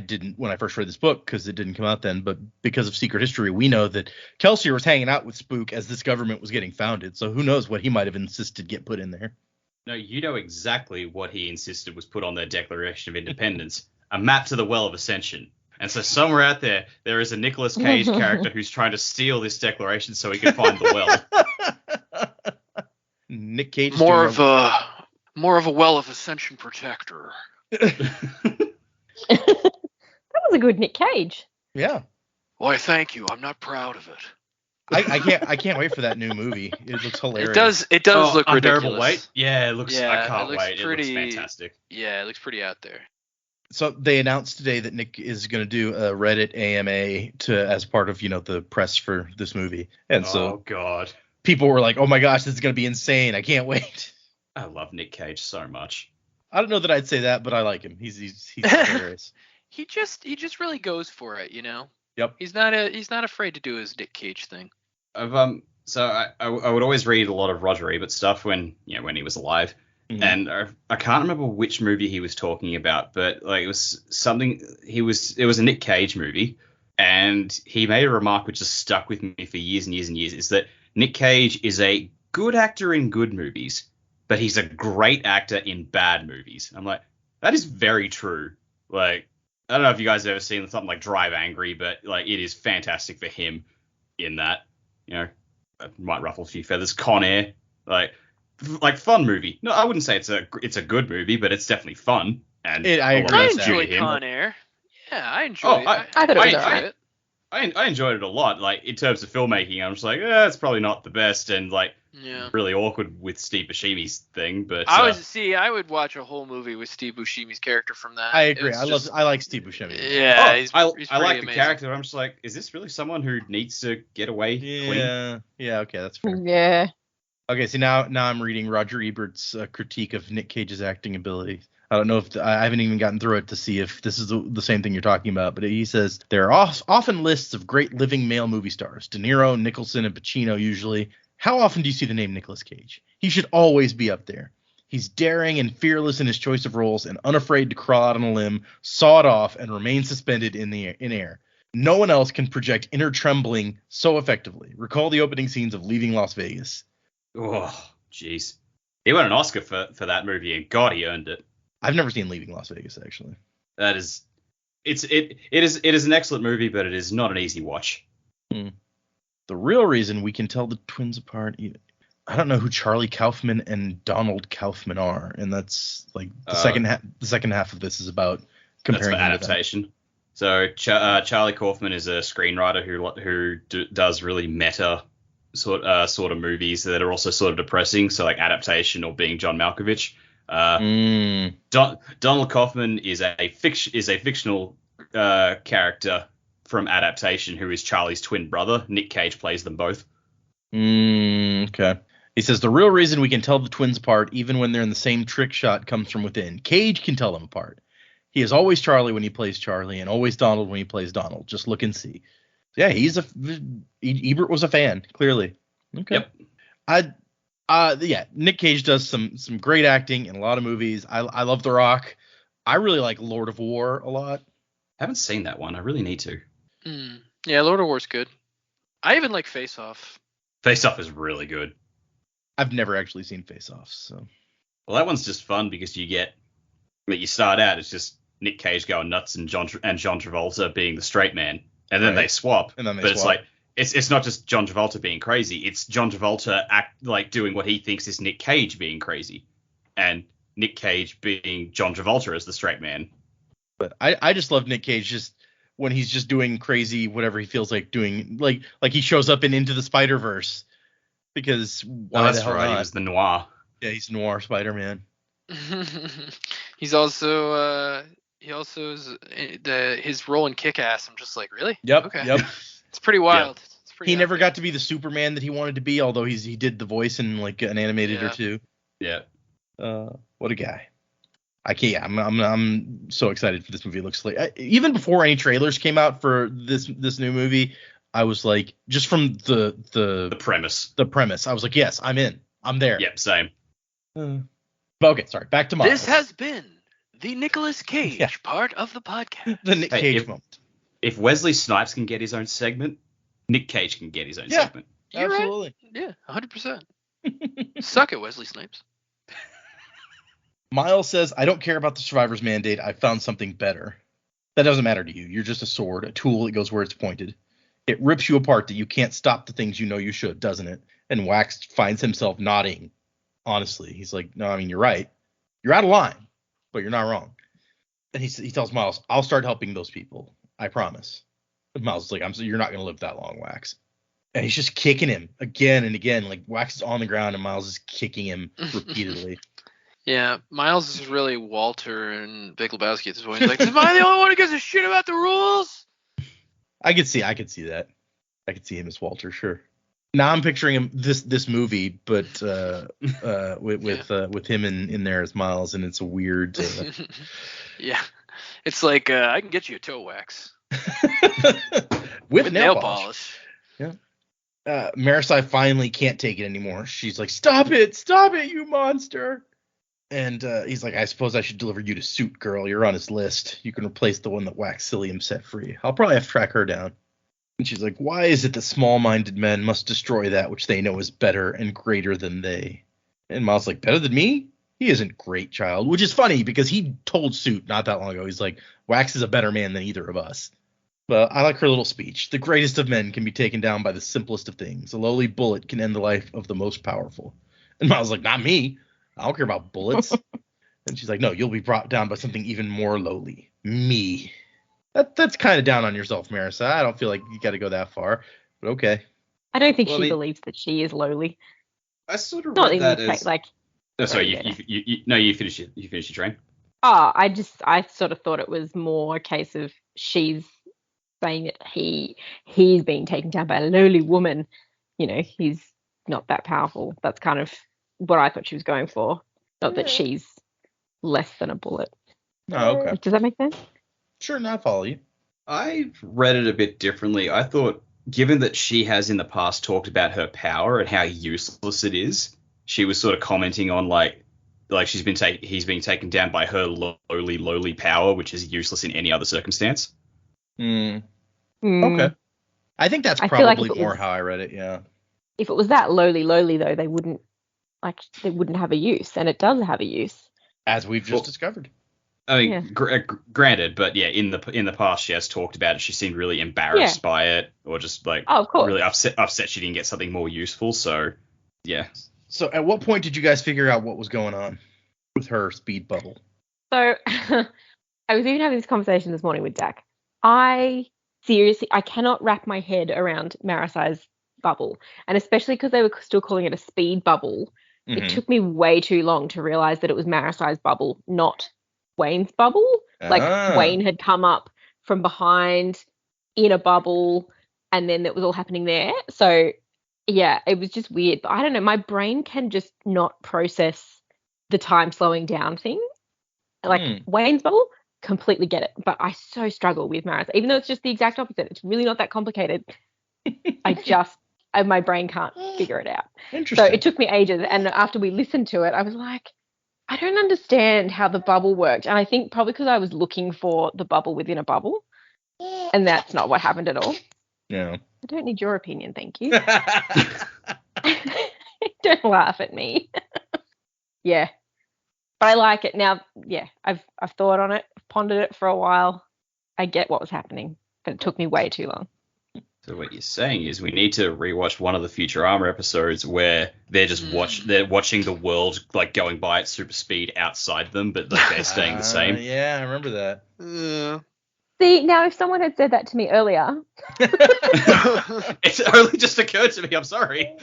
didn't when I first read this book because it didn't come out then, but because of secret history, we know that Kelsier was hanging out with Spook as this government was getting founded. So who knows what he might have insisted get put in there. No, you know exactly what he insisted was put on their Declaration of Independence. A map to the Well of Ascension. And so somewhere out there is a Nicolas Cage character who's trying to steal this declaration so he can find the well. Nick Cage. More of a Well of Ascension protector. That was a good Nick Cage. Yeah. Why, thank you. I'm not proud of it. I can't wait for that new movie. It looks hilarious. It does look Unbearable ridiculous. Weight? Yeah, it looks. Yeah, I can't it looks wait. pretty- It looks fantastic. Yeah, it looks pretty out there. So they announced today that Nick is going to do a Reddit AMA as part of the press for this movie, and Oh so God, people were like, "Oh my gosh, this is going to be insane! I can't wait." I love Nick Cage so much. I don't know that I'd say that, but I like him. He's hilarious. He just really goes for it, Yep. He's not afraid to do his Nick Cage thing. So I would always read a lot of Roger Ebert stuff when he was alive, Mhm. and I can't remember which movie he was talking about, but like it was something. It was a Nick Cage movie, and he made a remark which has stuck with me for years and years and years. Is that Nick Cage is a good actor in good movies, but he's a great actor in bad movies. I'm like, that is very true. Like, I don't know if you guys have ever seen something like Drive Angry, but like it is fantastic for him in that. You know, it might ruffle a few feathers. Con Air, like fun movie. No, I wouldn't say it's a good movie, but it's definitely fun. And I a lot agree of I with that's that. due enjoy to him. Con Air. Yeah, I enjoy Oh, it. I thought it was enjoy alright. it. I enjoyed it a lot. Like in terms of filmmaking, I'm just like, it's probably not the best, and like Yeah. really awkward with Steve Buscemi's thing. But I would watch a whole movie with Steve Buscemi's character from that. I agree. It's I like Steve Buscemi. Yeah, he's I pretty like the amazing. character. I'm just like, is this really someone who needs to get away clean? Yeah. Okay, that's fair. Yeah. Okay, see now I'm reading Roger Ebert's critique of Nick Cage's acting ability. I don't know if I haven't even gotten through it to see if this is the same thing you're talking about, but he says there are often lists of great living male movie stars: De Niro, Nicholson, and Pacino usually. How often do you see the name Nicolas Cage? He should always be up there. He's daring and fearless in his choice of roles and unafraid to crawl out on a limb, saw it off, and remain suspended in air. No one else can project inner trembling so effectively. Recall the opening scenes of Leaving Las Vegas. Oh, jeez. He won an Oscar for that movie, and God, he earned it. I've never seen Leaving Las Vegas, actually. That is, it is an excellent movie, but it is not an easy watch. The real reason we can tell the twins apart, I don't know who Charlie Kaufman and Donald Kaufman are, and that's like the second half of this is about comparing That's for them to them. adaptation. So Charlie Kaufman is a screenwriter who does really meta sort of movies that are also sort of depressing. So like Adaptation or Being John Malkovich. Donald Kaufman is a fictional character from Adaptation who is Charlie's twin brother. Nick Cage plays them both. Okay. He says the real reason we can tell the twins apart, even when they're in the same trick shot, comes from within. Cage can tell them apart. He is always Charlie when he plays Charlie, and always Donald when he plays Donald. Just look and see. Yeah, Ebert was a fan, clearly. Okay. Yep. Nick Cage does some great acting in a lot of movies. I love The Rock. I really like Lord of War a lot. Haven't seen that one. I really need to. Yeah, Lord of War's good. I even like Face Off. Face Off is really good. I've never actually seen Face Off, so. Well, that one's just fun because you start out, it's just Nick Cage going nuts and John Travolta being the straight man, and then they swap. It's like it's not just John Travolta being crazy; it's John Travolta doing what he thinks is Nick Cage being crazy, and Nick Cage being John Travolta as the straight man. But I just love Nick Cage just when he's just doing crazy whatever he feels like doing, like he shows up in Into the Spider-Verse, because why the hell not? He was the Noir. Yeah, he's Noir Spider-Man. He's also his role in Kick-Ass. I'm just like, really? Yep. Okay. Yep. It's pretty wild. Yep. It's pretty He never out there. got to be the Superman that he wanted to be, although he did the voice in like an animated or two. Yeah. What a guy. I'm so excited for this movie. It looks like even before any trailers came out for this new movie, I was like, just from the premise, I was like, yes, I'm in. I'm there. Yep, same. But okay, sorry. Back to Miles. This has been the Nicolas Cage part of the podcast. The Nick Cage moment. If Wesley Snipes can get his own segment, Nick Cage can get his own segment. You're Absolutely. Right. Yeah, 100%. Suck it, Wesley Snipes. Miles says, I don't care about the survivor's mandate. I found something better. That doesn't matter to you. You're just a sword, a tool that goes where it's pointed. It rips you apart that you can't stop the things you know you should, doesn't it? And Wax finds himself nodding. Honestly, he's like, no, I mean, you're right. You're out of line, but you're not wrong. And he tells Miles, I'll start helping those people. I promise. And Miles is like, you're not going to live that long, Wax. And he's just kicking him again and again. Like, Wax is on the ground and Miles is kicking him repeatedly. Yeah, Miles is really Walter and Big Lebowski at this point. He's like, am I the only one who gives a shit about the rules? I could see that. I could see him as Walter, sure. Now I'm picturing him this movie, but with him in there as Miles, and it's a weird. Yeah, it's like I can get you a toe wax with nail polish. Yeah. Marisai finally can't take it anymore. She's like, stop it, you monster. And he's like, I suppose I should deliver you to Suit Girl. You're on his list. You can replace the one that Waxilium set free. I'll probably have to track her down. And she's like, why is it that small-minded men must destroy that which they know is better and greater than they? And Miles like, better than me? He isn't great, child. Which is funny because he told Suit not that long ago. He's like, Wax is a better man than either of us. But I like her little speech. The greatest of men can be taken down by the simplest of things. A lowly bullet can end the life of the most powerful. And Miles like, not me. I don't care about bullets. And she's like, no, you'll be brought down by something even more lowly. Me. That's kind of down on yourself, Marissa. I don't feel like you got to go that far. But okay. I don't think Well, she I mean- believes that she is lowly. I sort of Not read even that the fact, as. like, Oh, sorry, Yeah. you finish your train. I sort of thought it was more a case of she's saying that he's being taken down by a lowly woman. You know, he's not that powerful. That's kind of what I thought she was going for. Not that she's less than a bullet. Oh, okay. Does that make sense? Sure, now I follow you. I read it a bit differently. I thought, given that she has in the past talked about her power and how useless it is, she was sort of commenting on like he's being taken down by her lowly power, which is useless in any other circumstance. Hmm. Okay. I think that's I feel like probably if it more was- how I read it, yeah. If it was that lowly though, they wouldn't have a use, and it does have a use. As we've just Well- discovered. I mean, Yeah. granted, but yeah, in the past she has talked about it. She seemed really embarrassed by it, or just like Oh, of course. really upset she didn't get something more useful. So yeah, So at what point did you guys figure out what was going on with her speed bubble? So I was even having this conversation this morning with Dak. I cannot wrap my head around Marasai's bubble, and especially because they were still calling it a speed bubble. It Mhm. took me way too long to realize that it was Marasai's bubble, not Wayne's bubble. Like Ah. Wayne had come up from behind in a bubble, and then it was all happening there. So yeah, it was just weird. But I don't know, my brain can just not process the time slowing down thing. Like Wayne's bubble, completely get it. But I so struggle with Marasai, even though it's just the exact opposite. It's really not that complicated. My brain can't figure it out. So Interesting. it took me ages. And after we listened to it, I was like, I don't understand how the bubble worked. And I think probably because I was looking for the bubble within a bubble. And that's not what happened at all. Yeah. I don't need your opinion, thank you. Don't laugh at me. Yeah. But I like it. Now, yeah, I've thought on it, I've pondered it for a while. I get what was happening, but it took me way too long. So what you're saying is we need to rewatch one of the Futurama episodes where they're just watching the world like going by at super speed outside them, but like they're staying the same. Yeah, I remember that. See, now if someone had said that to me earlier. It's only just occurred to me. I'm sorry.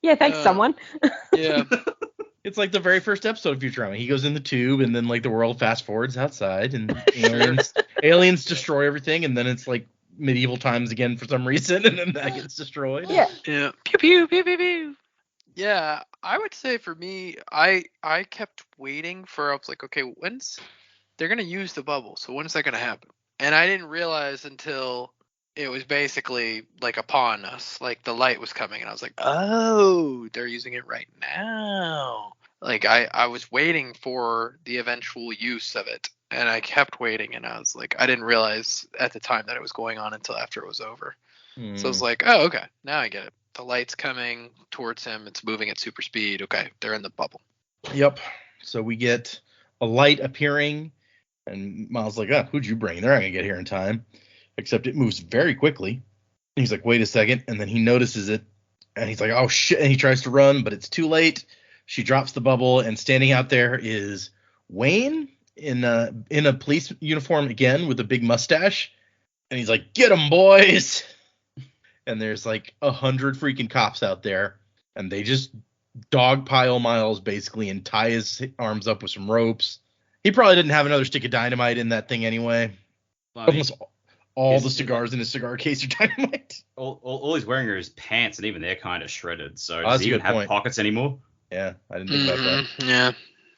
Yeah, thanks, someone. Yeah. It's like the very first episode of Futurama. He goes in the tube, and then like the world fast forwards outside, and aliens destroy everything, and then it's like medieval times again for some reason, and then that gets destroyed. Yeah. Yeah. Pew pew pew pew pew. Yeah, I would say for me, I kept waiting for. I was like, okay, when's they're gonna use the bubble? So when is that gonna happen? And I didn't realize until it was basically like upon us, like the light was coming, and I was like, oh, they're using it right now. Like I was waiting for the eventual use of it, and I kept waiting, and I was like, I didn't realize at the time that it was going on until after it was over. So I was like, oh, okay, now I get it. The light's coming towards him. It's moving at super speed. Okay, they're in the bubble. Yep. So we get a light appearing, and Miles like, who'd you bring? They're not gonna get here in time. Except it moves very quickly. And he's like, wait a second, and then he notices it, and he's like, oh shit, and he tries to run, but it's too late. She drops the bubble, and standing out there is Wayne in a police uniform again with a big mustache, and he's like, get 'em, boys. And there's like 100 freaking cops out there, and they just dogpile Miles basically and tie his arms up with some ropes. He probably didn't have another stick of dynamite in that thing anyway. Almost all the cigars in his cigar case are dynamite. All he's wearing are his pants, and even they're kind of shredded. So that's does he a even good have point. pockets anymore? Yeah, I didn't think about that. Yeah,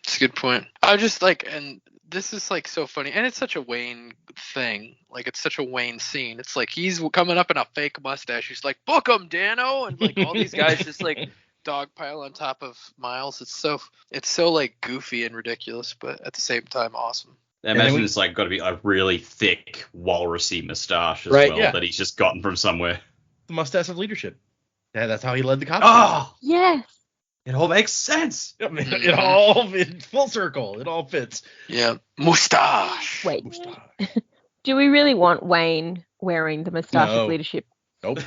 it's a good point. I just like, and this is like so funny, and it's such a Wayne thing. Like it's such a Wayne scene. It's like he's coming up in a fake mustache. He's like, "Book him, Dano," and like all these guys just like dog pile on top of Miles. It's so like goofy and ridiculous, but at the same time awesome. I imagine it's like got to be a really thick walrusy mustache as Right, well yeah. that he's just gotten from somewhere. The mustache of leadership. Yeah, that's how he led the cops. Oh, Yes. it all makes sense. I mean, it all in full circle. It all fits. Yeah, mustache. Wait. Mustache. Do we really want Wayne wearing the moustache No. of leadership? Nope.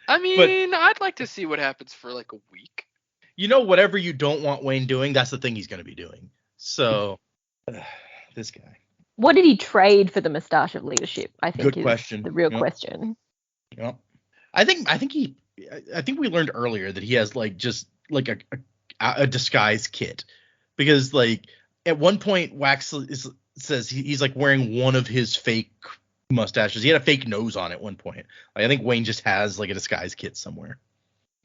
I mean, I'd like to see what happens for like a week. You know, whatever you don't want Wayne doing, that's the thing he's going to be doing. So, this guy. What did he trade for the moustache of leadership? I think Good is question. the real Yep. question. Yep. I think we learned earlier that he has like just like a disguise kit, because like at one point Wax says he's like wearing one of his fake mustaches. He had a fake nose on at one point. Like, I think Wayne just has like a disguise kit somewhere.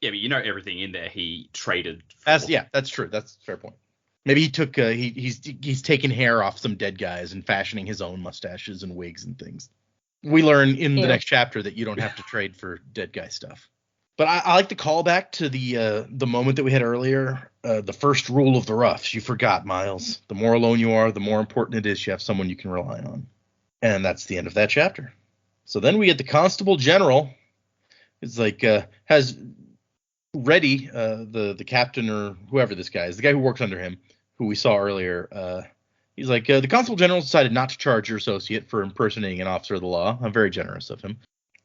Yeah, but you know everything in there he traded for. That's true. That's a fair point. Maybe he took he's taken hair off some dead guys and fashioning his own mustaches and wigs and things. We learn in the next chapter that you don't have to trade for dead guy stuff. But I like to call back to the moment that we had earlier. The first rule of the roughs. You forgot, Miles. The more alone you are, the more important it is you have someone you can rely on. And that's the end of that chapter. So then we get the Constable General. It's like has ready the captain or whoever this guy is, the guy who works under him, who we saw earlier. He's like, the Constable General decided not to charge your associate for impersonating an officer of the law. I'm very generous of him.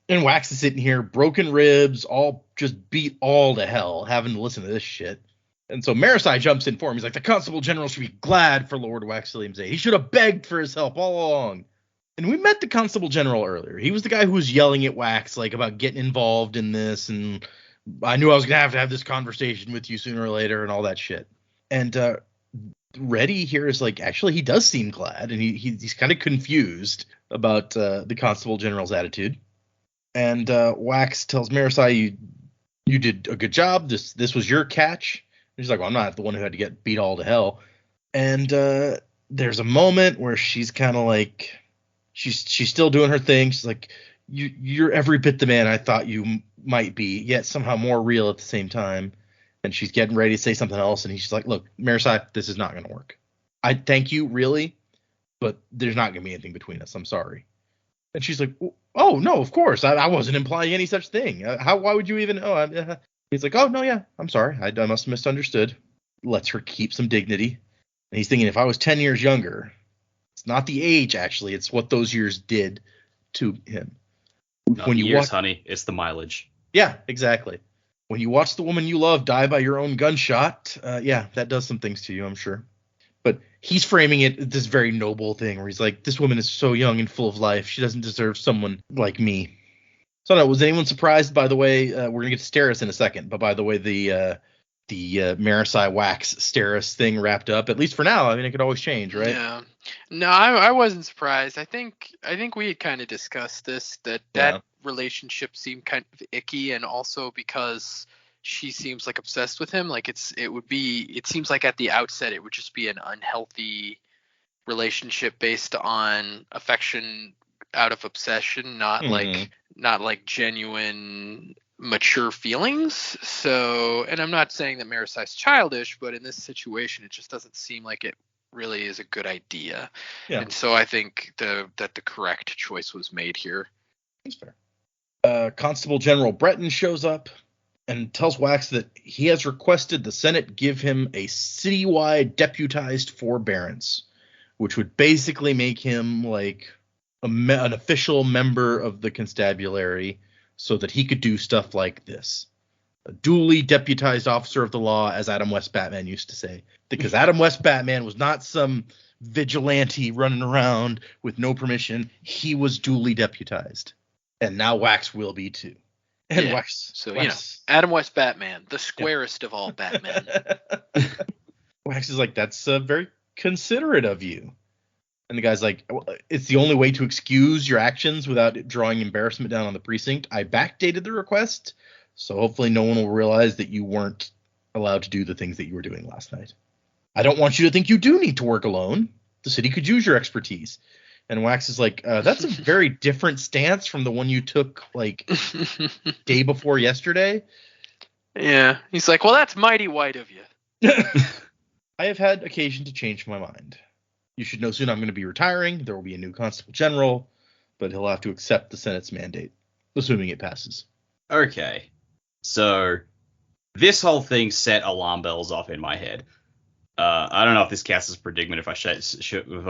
And Wax is sitting here, broken ribs, all just beat all to hell, having to listen to this shit. And so Marisai jumps in for him. He's like, the Constable General should be glad for Lord Wax Williams. He should have begged for his help all along. And we met the Constable General earlier. He was the guy who was yelling at Wax like about getting involved in this, and I knew I was gonna have this conversation with you sooner or later and all that shit. And Reddy here is like, actually, he does seem glad, and he's kind of confused about the Constable General's attitude. And Wax tells Marisai, you did a good job. This was your catch. And she's like, well, I'm not the one who had to get beat all to hell. And there's a moment where she's kind of like, she's still doing her thing. She's like, you're every bit the man I thought you might be, yet somehow more real at the same time. And she's getting ready to say something else, and he's like, look, Marisai, this is not going to work. I thank you, really, but there's not going to be anything between us. I'm sorry. And she's like, oh, no, of course. I wasn't implying any such thing. Why would you even? He's like, oh, no, yeah, I'm sorry. I must have misunderstood. Lets her keep some dignity. And he's thinking, if I was 10 years younger, it's not the age, actually. It's what those years did to him. Not when the years, honey, it's the mileage. Yeah, exactly. When you watch the woman you love die by your own gunshot, yeah, that does some things to you, I'm sure. But he's framing it this very noble thing where he's like, this woman is so young and full of life. She doesn't deserve someone like me. So, no, was anyone surprised, by the way, we're going to get to Steris in a second, but by the way, the Marisai Wax Steris thing wrapped up, at least for now. I mean, it could always change, right? Yeah. No, I wasn't surprised. I think we had kind of discussed this, that relationship seemed kind of icky, and also because she seems like obsessed with him. Like it seems like at the outset it would just be an unhealthy relationship based on affection out of obsession, not like genuine mature feelings. So, and I'm not saying that Marisai's childish, but in this situation it just doesn't seem like it really is a good idea. Yeah. And so I think that the correct choice was made here. That's fair. Constable General Breton shows up and tells Wax that he has requested the Senate give him a citywide deputized forbearance, which would basically make him like an official member of the constabulary so that he could do stuff like this. A duly deputized officer of the law, as Adam West Batman used to say. Because Adam West Batman was not some vigilante running around with no permission. He was duly deputized. And now Wax will be too. And Wax. So, Wax, Adam West Batman, the squarest of all Batmen. Wax is like, that's very considerate of you. And the guy's like, it's the only way to excuse your actions without drawing embarrassment down on the precinct. I backdated the request, so hopefully no one will realize that you weren't allowed to do the things that you were doing last night. I don't want you to think you do need to work alone. The city could use your expertise. And Wax is like, that's a very different stance from the one you took, like, day before yesterday. Yeah. He's like, well, that's mighty white of you. I have had occasion to change my mind. You should know soon I'm going to be retiring. There will be a new constable general, but he'll have to accept the Senate's mandate, assuming it passes. Okay. So this whole thing set alarm bells off in my head. I don't know if this counts as predicament if I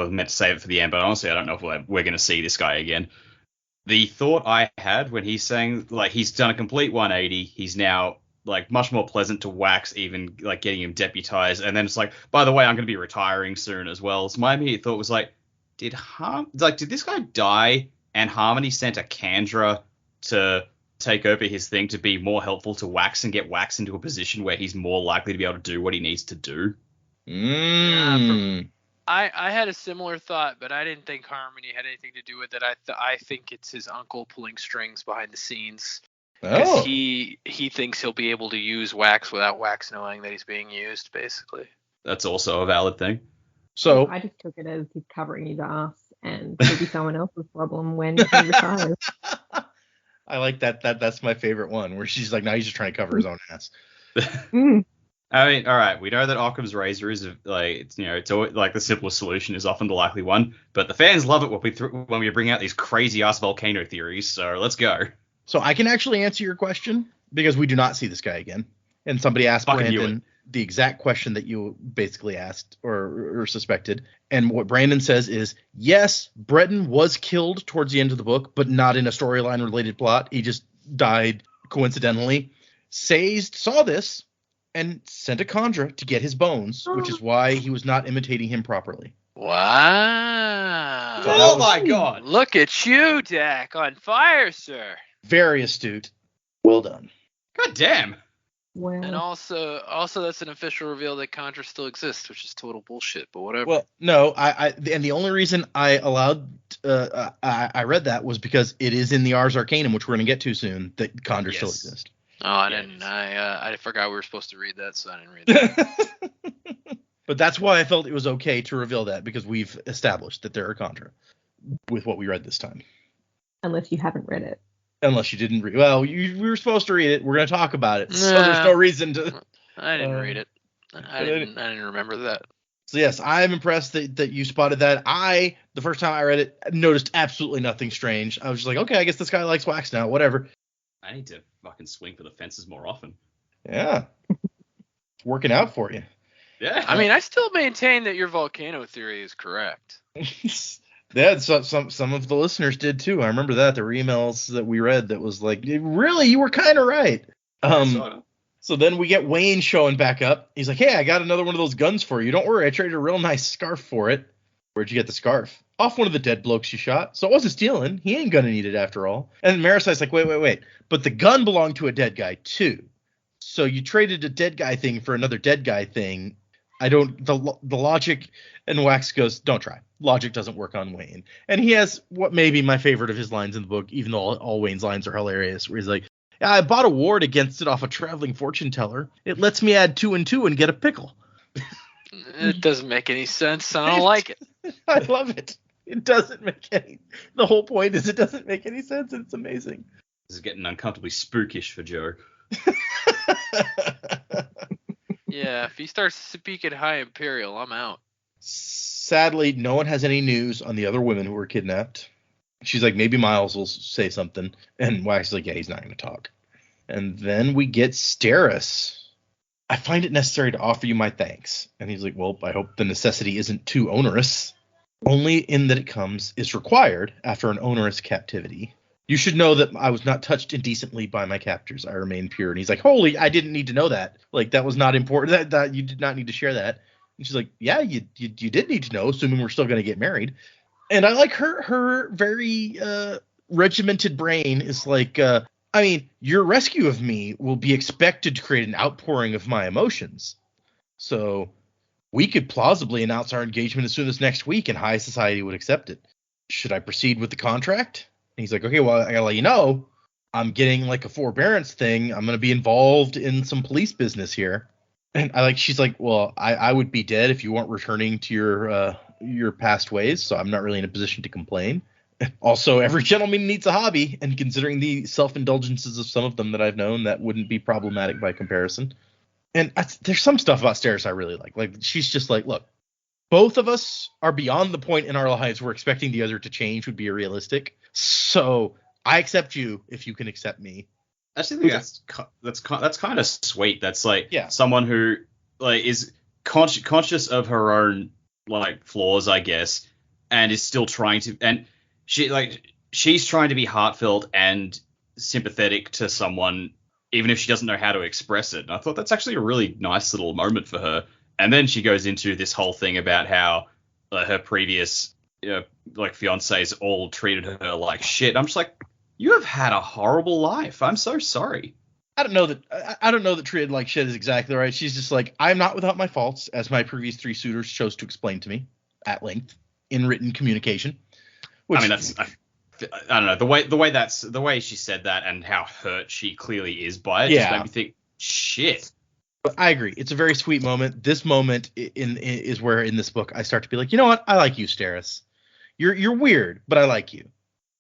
meant to save it for the end, but honestly, I don't know if we're going to see this guy again. The thought I had when he's saying, like, he's done a complete 180, he's now, like, much more pleasant to wax, even, like, getting him deputized, and then it's like, by the way, I'm going to be retiring soon as well. So my immediate thought was, like, did this guy die, and Harmony sent a Kandra to take over his thing to be more helpful to Wax and get Wax into a position where he's more likely to be able to do what he needs to do? I had a similar thought, but I didn't think Harmony had anything to do with it. I think it's his uncle pulling strings behind the scenes. Because he thinks he'll be able to use Wax without Wax knowing that he's being used, basically. That's also a valid thing. So I just took it as he's covering his ass, and it'll be someone else's problem when he retires. I like that. That's my favorite one, where she's like, no, he's just trying to cover his own ass. I mean, all right, we know that Occam's razor is it's always, like, the simplest solution is often the likely one, but the fans love it when we bring out these crazy ass volcano theories. So let's go. So I can actually answer your question because we do not see this guy again. And somebody asked Brandon the exact question that you basically asked or suspected. And what Brandon says is, yes, Breton was killed towards the end of the book, but not in a storyline related plot. He just died coincidentally. Sayes saw this and sent a Kandra to get his bones, which is why he was not imitating him properly. Wow. Oh my god. Look at you, Dak, on fire, sir. Very astute. Well done. God damn. Wow. And also that's an official reveal that Kandra still exists, which is total bullshit, but whatever. Well, no, and the only reason I allowed I read that was because it is in the Ars Arcanum, which we're going to get to soon, that Kandra still exists. Oh, I didn't. I forgot we were supposed to read that, so I didn't read that. But that's why I felt it was okay to reveal that, because we've established that there are Kandra with what we read this time. Unless you haven't read it. Unless you didn't read. Well, we were supposed to read it. We're going to talk about it, so there's no reason to. I didn't read it. I didn't remember that. So yes, I'm impressed that you spotted that. The first time I read it, noticed absolutely nothing strange. I was just like, okay, I guess this guy likes Wax now. Whatever. I need to fucking swing for the fences more often. Yeah. It's working out for you. Yeah. I mean, I still maintain that your volcano theory is correct. Yeah, some of the listeners did too. I remember that. There were emails that we read that was like, really, you were kind of right. So then we get Wayne showing back up. He's like, hey, I got another one of those guns for you. Don't worry, I traded a real nice scarf for it. Where'd you get the scarf? Off one of the dead blokes you shot. So it wasn't stealing. He ain't gonna need it after all. And Marisai's like, wait. But the gun belonged to a dead guy too. So you traded a dead guy thing for another dead guy thing. The logic, and Wax goes, don't try. Logic doesn't work on Wayne. And he has what may be my favorite of his lines in the book, even though all Wayne's lines are hilarious, where he's like, yeah, I bought a ward against it off a traveling fortune teller. It lets me add 2 and 2 and get a pickle. It doesn't make any sense. I don't like it. I love it. It doesn't make any. The whole point is it doesn't make any sense, and it's amazing. This is getting uncomfortably spookish for Joe. Yeah, if he starts speaking high Imperial, I'm out. Sadly, no one has any news on the other women who were kidnapped. She's like, maybe Miles will say something. And Wax is like, yeah, he's not going to talk. And then we get Steris. I find it necessary to offer you my thanks. And he's like, well, I hope the necessity isn't too onerous. Only in that it comes is required after an onerous captivity. You should know that I was not touched indecently by my captors. I remain pure. And he's like, holy, I didn't need to know that. Like, that was not important. That you did not need to share that. And she's like, yeah, you did need to know, assuming we're still going to get married. And I like her very regimented brain is like, I mean, your rescue of me will be expected to create an outpouring of my emotions. So we could plausibly announce our engagement as soon as next week, and high society would accept it. Should I proceed with the contract? And he's like, okay, well, I gotta let you know, I'm getting like a forbearance thing. I'm going to be involved in some police business here. And she's like, well, I would be dead if you weren't returning to your past ways. So I'm not really in a position to complain. Also, every gentleman needs a hobby, and considering the self-indulgences of some of them that I've known, that wouldn't be problematic by comparison. And there's some stuff about Steris I really like. Like, she's just like, look, both of us are beyond the point in our lives where expecting the other to change would be realistic. So I accept you if you can accept me. I actually think that's kind of sweet. That's like someone who like is conscious of her own like flaws, I guess, and is still trying to, and she's trying to be heartfelt and sympathetic to someone, even if she doesn't know how to express it. And I thought that's actually a really nice little moment for her. And then she goes into this whole thing about how her previous like fiancés all treated her like shit. I'm just like, you have had a horrible life. I'm so sorry. I don't know that treated like shit is exactly right. She's just like, I'm not without my faults, as my previous 3 suitors chose to explain to me at length in written communication. Which, I mean, I don't know, the way she said that and how hurt she clearly is by it just made me think, shit. But I agree. It's a very sweet moment. This moment is where in this book I start to be like, you know what? I like you, Steris. You're weird, but I like you.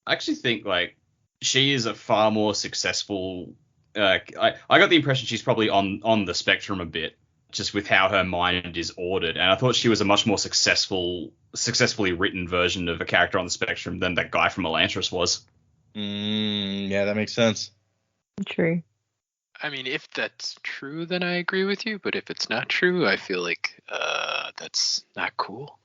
I actually think like she is a far more successful. I got the impression she's probably on the spectrum a bit, just with how her mind is ordered. And I thought she was a much more successfully written version of a character on the spectrum than that guy from Elantris was. Yeah, that makes sense. True. I mean, if that's true, then I agree with you. But if it's not true, I feel like that's not cool.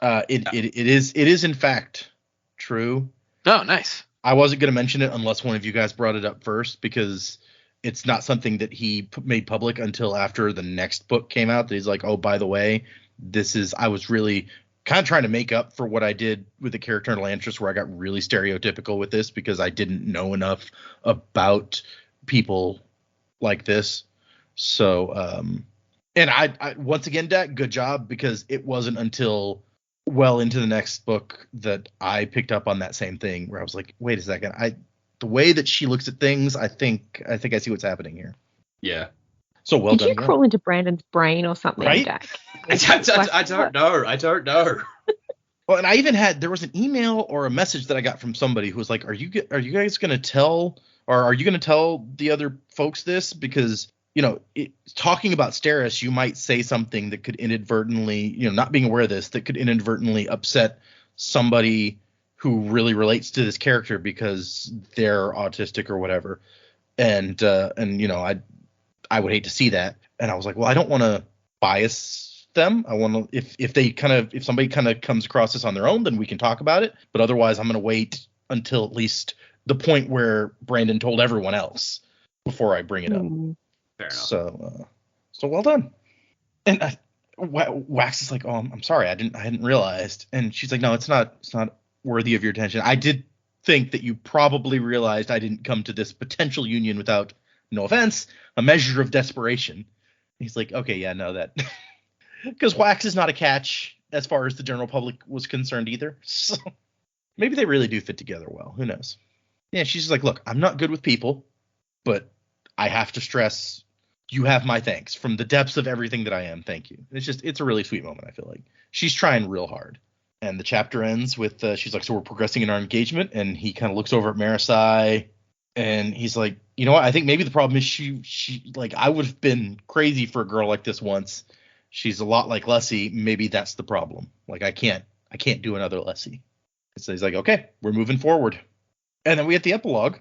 It is in fact true. Oh, nice. I wasn't going to mention it unless one of you guys brought it up first, because it's not something that he made public until after the next book came out. That he's like, oh, by the way, I was really kind of trying to make up for what I did with the character in Elantris, where I got really stereotypical with this because I didn't know enough about people like this. So, and I once again, Dak, good job, because it wasn't until well into the next book that I picked up on that same thing, where I was like, wait a second, the way that she looks at things, I think I see what's happening here. Yeah. So well done. Did you crawl into Brandon's brain or something, right? Dak? I don't know. Well, and I even there was an email or a message that I got from somebody who was like, are you guys going to tell, or are you going to tell the other folks this? Because, talking about Steris, you might say something that could inadvertently, not being aware of this, that could inadvertently upset somebody who really relates to this character because they're autistic or whatever. And I would hate to see that. And I was like, well, I don't want to bias them. I want to, if somebody kind of comes across this on their own, then we can talk about it. But otherwise, I'm going to wait until at least the point where Brandon told everyone else before I bring it up. Fair enough. So well done. And Wax is like, oh, I'm sorry, I hadn't realized. And she's like, no, it's not worthy of your attention. I did think that you probably realized I didn't come to this potential union without, no offense, a measure of desperation. He's like, okay, yeah, no, that because Wax is not a catch as far as the general public was concerned either. So maybe they really do fit together well. Who knows? Yeah, she's just like, look, I'm not good with people, but I have to stress, you have my thanks from the depths of everything that I am. Thank you. It's a really sweet moment. I feel like she's trying real hard. And the chapter ends with she's like, so we're progressing in our engagement. And he kind of looks over at Marisai and he's like, you know what? I think maybe the problem is she like, I would have been crazy for a girl like this once. She's a lot like Lessie. Maybe that's the problem. Like, I can't do another Lessie. So he's like, okay, we're moving forward. And then we have the epilogue,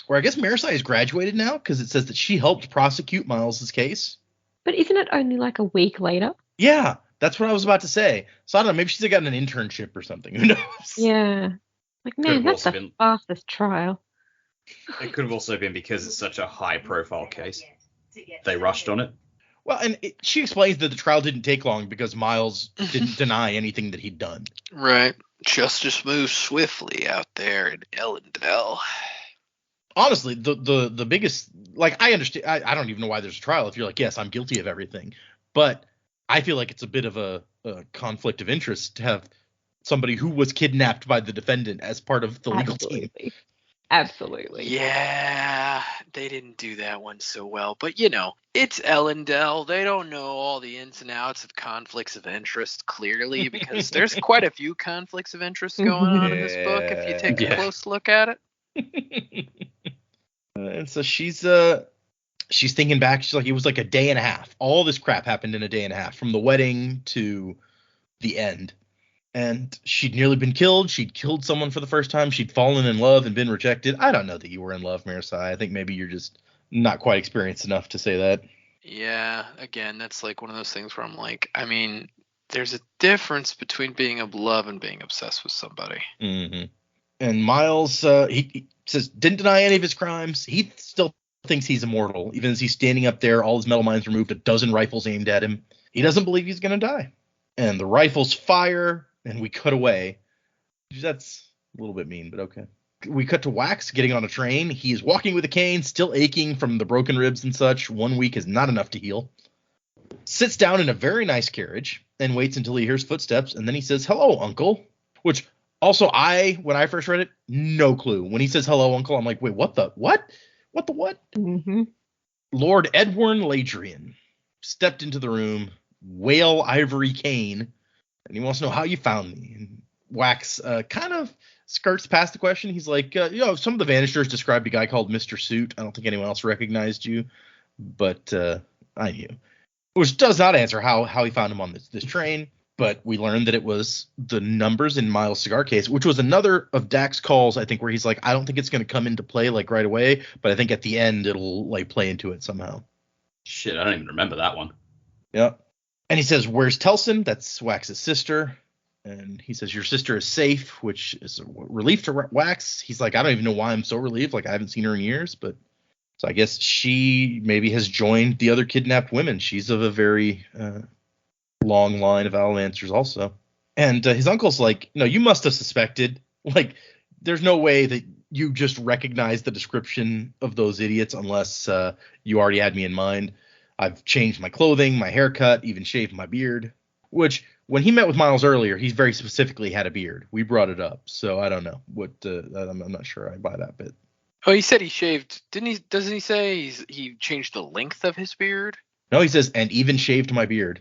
where I guess Marisai has graduated now, because it says that she helped prosecute Miles's case. But isn't it only like a week later? Yeah, that's what I was about to say. So I don't know, maybe she's gotten an internship or something. Who knows? Yeah. Like, man, that's the fastest trial. It could have also been because it's such a high-profile case. They rushed on it. Well, and she explains that the trial didn't take long because Miles didn't deny anything that he'd done. Right. Justice moves swiftly out there in Ellendale. Honestly, the biggest, like, I understand. I don't even know why there's a trial if you're like, yes, I'm guilty of everything. But I feel like it's a bit of a conflict of interest to have somebody who was kidnapped by the defendant as part of the legal team. Absolutely. Yeah. they didn't do that one so well. But, you know, it's Ellendale. They don't know all the ins and outs of conflicts of interest, clearly, because there's quite a few conflicts of interest going on in this book if you take a close look at it. And so she's thinking back. She's like, it was like a day and a half. All this crap happened in a day and a half, from the wedding to the end. And she'd nearly been killed. She'd killed someone for the first time. She'd fallen in love and been rejected. I don't know that you were in love, Marisai. I think maybe you're just not quite experienced enough to say that. Yeah, again, that's like one of those things where I'm like, I mean, there's a difference between being in love and being obsessed with somebody. Mm-hmm. And Miles, he says, didn't deny any of his crimes. He still thinks he's immortal, even as he's standing up there, all his metal minds removed, a dozen rifles aimed at him. He doesn't believe he's going to die. And the rifles fire, and we cut away. That's a little bit mean, but okay. We cut to Wax getting on a train. He is walking with a cane, still aching from the broken ribs and such. 1 week is not enough to heal. Sits down in a very nice carriage and waits until he hears footsteps, and then he says, hello, uncle. Which, also, when I first read it, no clue. When he says hello, uncle, I'm like, wait, what the what? What the what? Mm-hmm. Lord Edward Ladrian stepped into the room, whale ivory cane, and he wants to know how you found me. And Wax kind of skirts past the question. He's like, some of the Vanishers described a guy called Mr. Suit. I don't think anyone else recognized you, but I knew. Which does not answer how he found him on this train, but we learned that it was the numbers in Miles' cigar case, which was another of Dak's calls, I think, where he's like, I don't think it's going to come into play like right away, but I think at the end it'll like play into it somehow. Shit, I don't even remember that one. Yeah. And he says, where's Telson? That's Wax's sister. And he says, your sister is safe, which is a relief to Wax. He's like, I don't even know why I'm so relieved. Like, I haven't seen her in years. But so I guess she maybe has joined the other kidnapped women. She's of a very long line of Alamancers also. And his uncle's like, no, you must have suspected. Like, there's no way that you just recognize the description of those idiots unless you already had me in mind. I've changed my clothing, my haircut, even shaved my beard. Which, when he met with Miles earlier, he very specifically had a beard. We brought it up, so I don't know. I'm not sure I buy that bit. Oh, he said he shaved, didn't he? Doesn't he say he changed the length of his beard? No, he says, and even shaved my beard.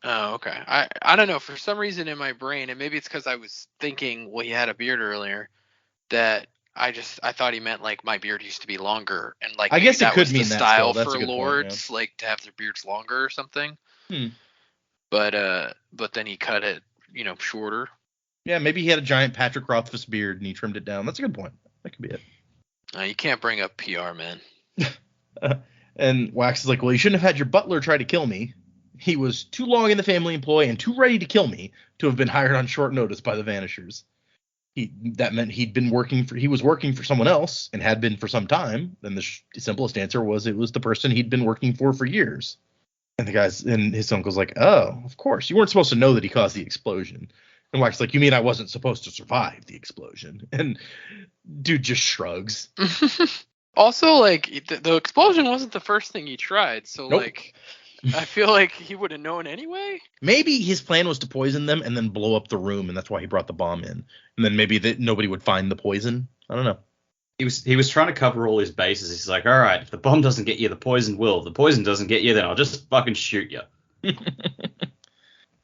Oh, okay. I don't know. For some reason in my brain, and maybe it's because I was thinking, well, he had a beard earlier, that I thought he meant like my beard used to be longer, and like I guess it could mean the that style still. That's for a good lords, point, yeah. like to have their beards longer or something. But then he cut it, shorter. Yeah, maybe he had a giant Patrick Rothfuss beard and he trimmed it down. That's a good point. That could be it. You can't bring up PR, man. And Wax is like, well, you shouldn't have had your butler try to kill me. He was too long in the family employ and too ready to kill me to have been hired on short notice by the Vanishers. That meant he was working for someone else and had been for some time. And the simplest answer was it was the person he'd been working for years. And his uncle's like, oh, of course. You weren't supposed to know that he caused the explosion. And Wax is like, you mean I wasn't supposed to survive the explosion? And dude just shrugs. Also, like, the explosion wasn't the first thing he tried. So, Nope. like, I feel like he would have known anyway. Maybe his plan was to poison them and then blow up the room, and that's why he brought the bomb in. And then maybe nobody would find the poison. I don't know. He was trying to cover all his bases. He's like, all right, if the bomb doesn't get you, the poison will. If the poison doesn't get you, then I'll just fucking shoot you.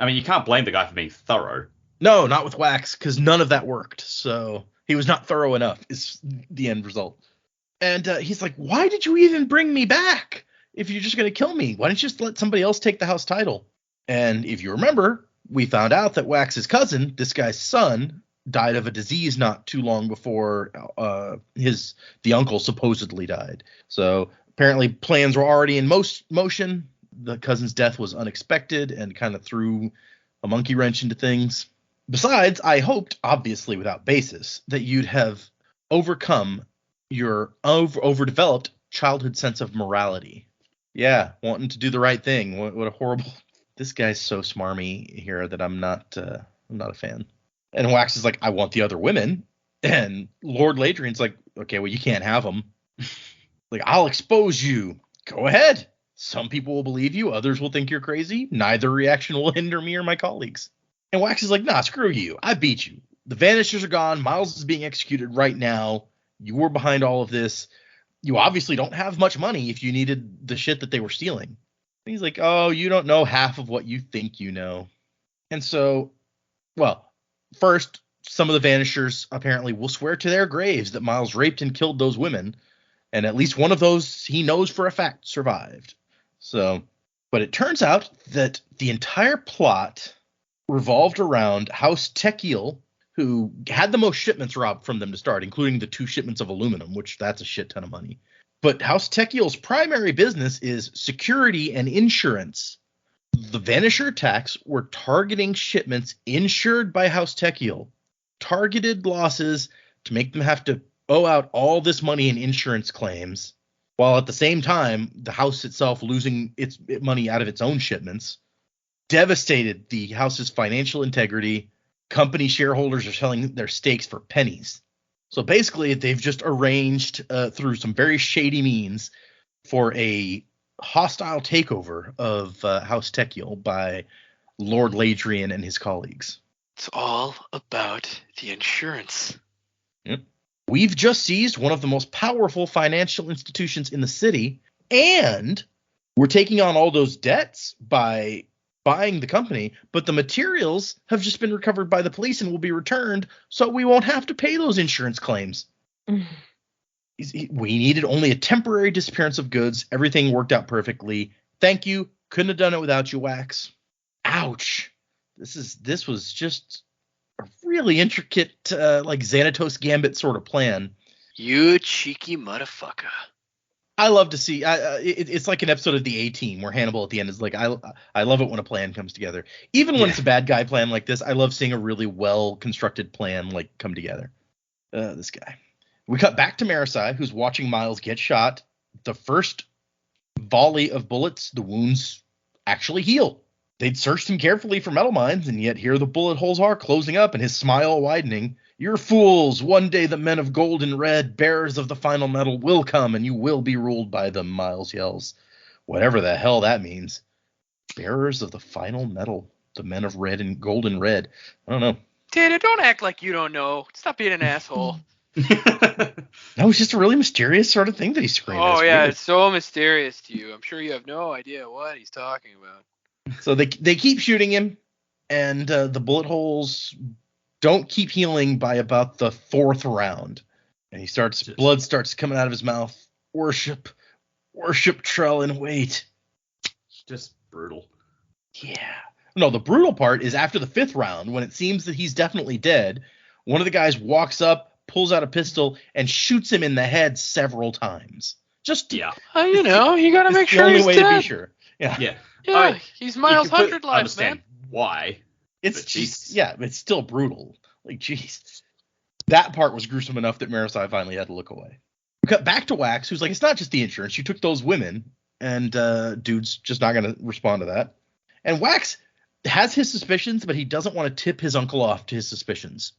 I mean, you can't blame the guy for being thorough. No, not with Wax, because none of that worked. So he was not thorough enough is the end result. And he's like, why did you even bring me back? If you're just going to kill me, why don't you just let somebody else take the house title? And if you remember, we found out that Wax's cousin, this guy's son, died of a disease not too long before the uncle supposedly died. So apparently plans were already in motion. The cousin's death was unexpected and kind of threw a monkey wrench into things. Besides, I hoped, obviously without basis, that you'd have overcome your overdeveloped childhood sense of morality. Yeah, wanting to do the right thing. What a horrible... This guy's so smarmy here that I'm not a fan. And Wax is like, I want the other women. And Lord Ladrian's like, okay, well, you can't have them. Like, I'll expose you. Go ahead. Some people will believe you. Others will think you're crazy. Neither reaction will hinder me or my colleagues. And Wax is like, nah, screw you. I beat you. The Vanishers are gone. Miles is being executed right now. You were behind all of this. you obviously don't have much money if you needed the shit that they were stealing. And he's like, oh, you don't know half of what you think you know. And so, well, first, some of the Vanishers apparently will swear to their graves that Miles raped and killed those women, and at least one of those he knows for a fact survived. So, but it turns out that the entire plot revolved around House Tekiel, who had the most shipments robbed from them to start, including the 2 shipments of aluminum, which that's a shit ton of money. But House Tekiel's primary business is security and insurance. The Vanisher attacks were targeting shipments insured by House Tekiel, targeted losses to make them have to owe out all this money in insurance claims, while at the same time, the house itself losing its money out of its own shipments, devastated the house's financial integrity. Company shareholders are selling their stakes for pennies. So basically, they've just arranged through some very shady means for a hostile takeover of House Tekiel by Lord Ladrian and his colleagues. It's all about the insurance. Yep. We've just seized one of the most powerful financial institutions in the city, and we're taking on all those debts by buying the company, but the materials have just been recovered by the police and will be returned, so we won't have to pay those insurance claims. We needed only a temporary disappearance of goods. Everything worked out perfectly. Thank you. Couldn't have done it without you, Wax. Ouch. This was just a really intricate, like Xanatos Gambit sort of plan. You cheeky motherfucker. I love to see. It's like an episode of the A-Team where Hannibal at the end is like, I love it when a plan comes together. Even when it's a bad guy plan like this, I love seeing a really well constructed plan like come together. This guy. We cut back to Marisai, who's watching Miles get shot. The first volley of bullets, the wounds actually heal. They'd searched him carefully for metal mines, and yet here the bullet holes are closing up and his smile widening. You're fools. One day the men of gold and red, bearers of the final metal, will come, and you will be ruled by them, Miles yells. Whatever the hell that means. Bearers of the final metal, the men of red and gold and red. I don't know. Tanner, don't act like you don't know. Stop being an asshole. That was just a really mysterious sort of thing that he screamed. Oh, yeah, weird. it's so mysterious to you. I'm sure you have no idea what he's talking about. So they keep shooting him, and the bullet holes don't keep healing by about the 4th round. And blood starts coming out of his mouth. Worship Trell and wait. Just brutal. Yeah. No, the brutal part is after the 5th round, when it seems that he's definitely dead, one of the guys walks up, pulls out a pistol, and shoots him in the head several times. Just you gotta make sure he's dead. The only way to be sure. Yeah, he's Miles 100 life, understand man. Why? It's still brutal. Like, jeez. That part was gruesome enough that Marisai finally had to look away. We cut back to Wax, who's like, it's not just the insurance. You took those women, and dude's just not going to respond to that. And Wax has his suspicions, but he doesn't want to tip his uncle off to his suspicions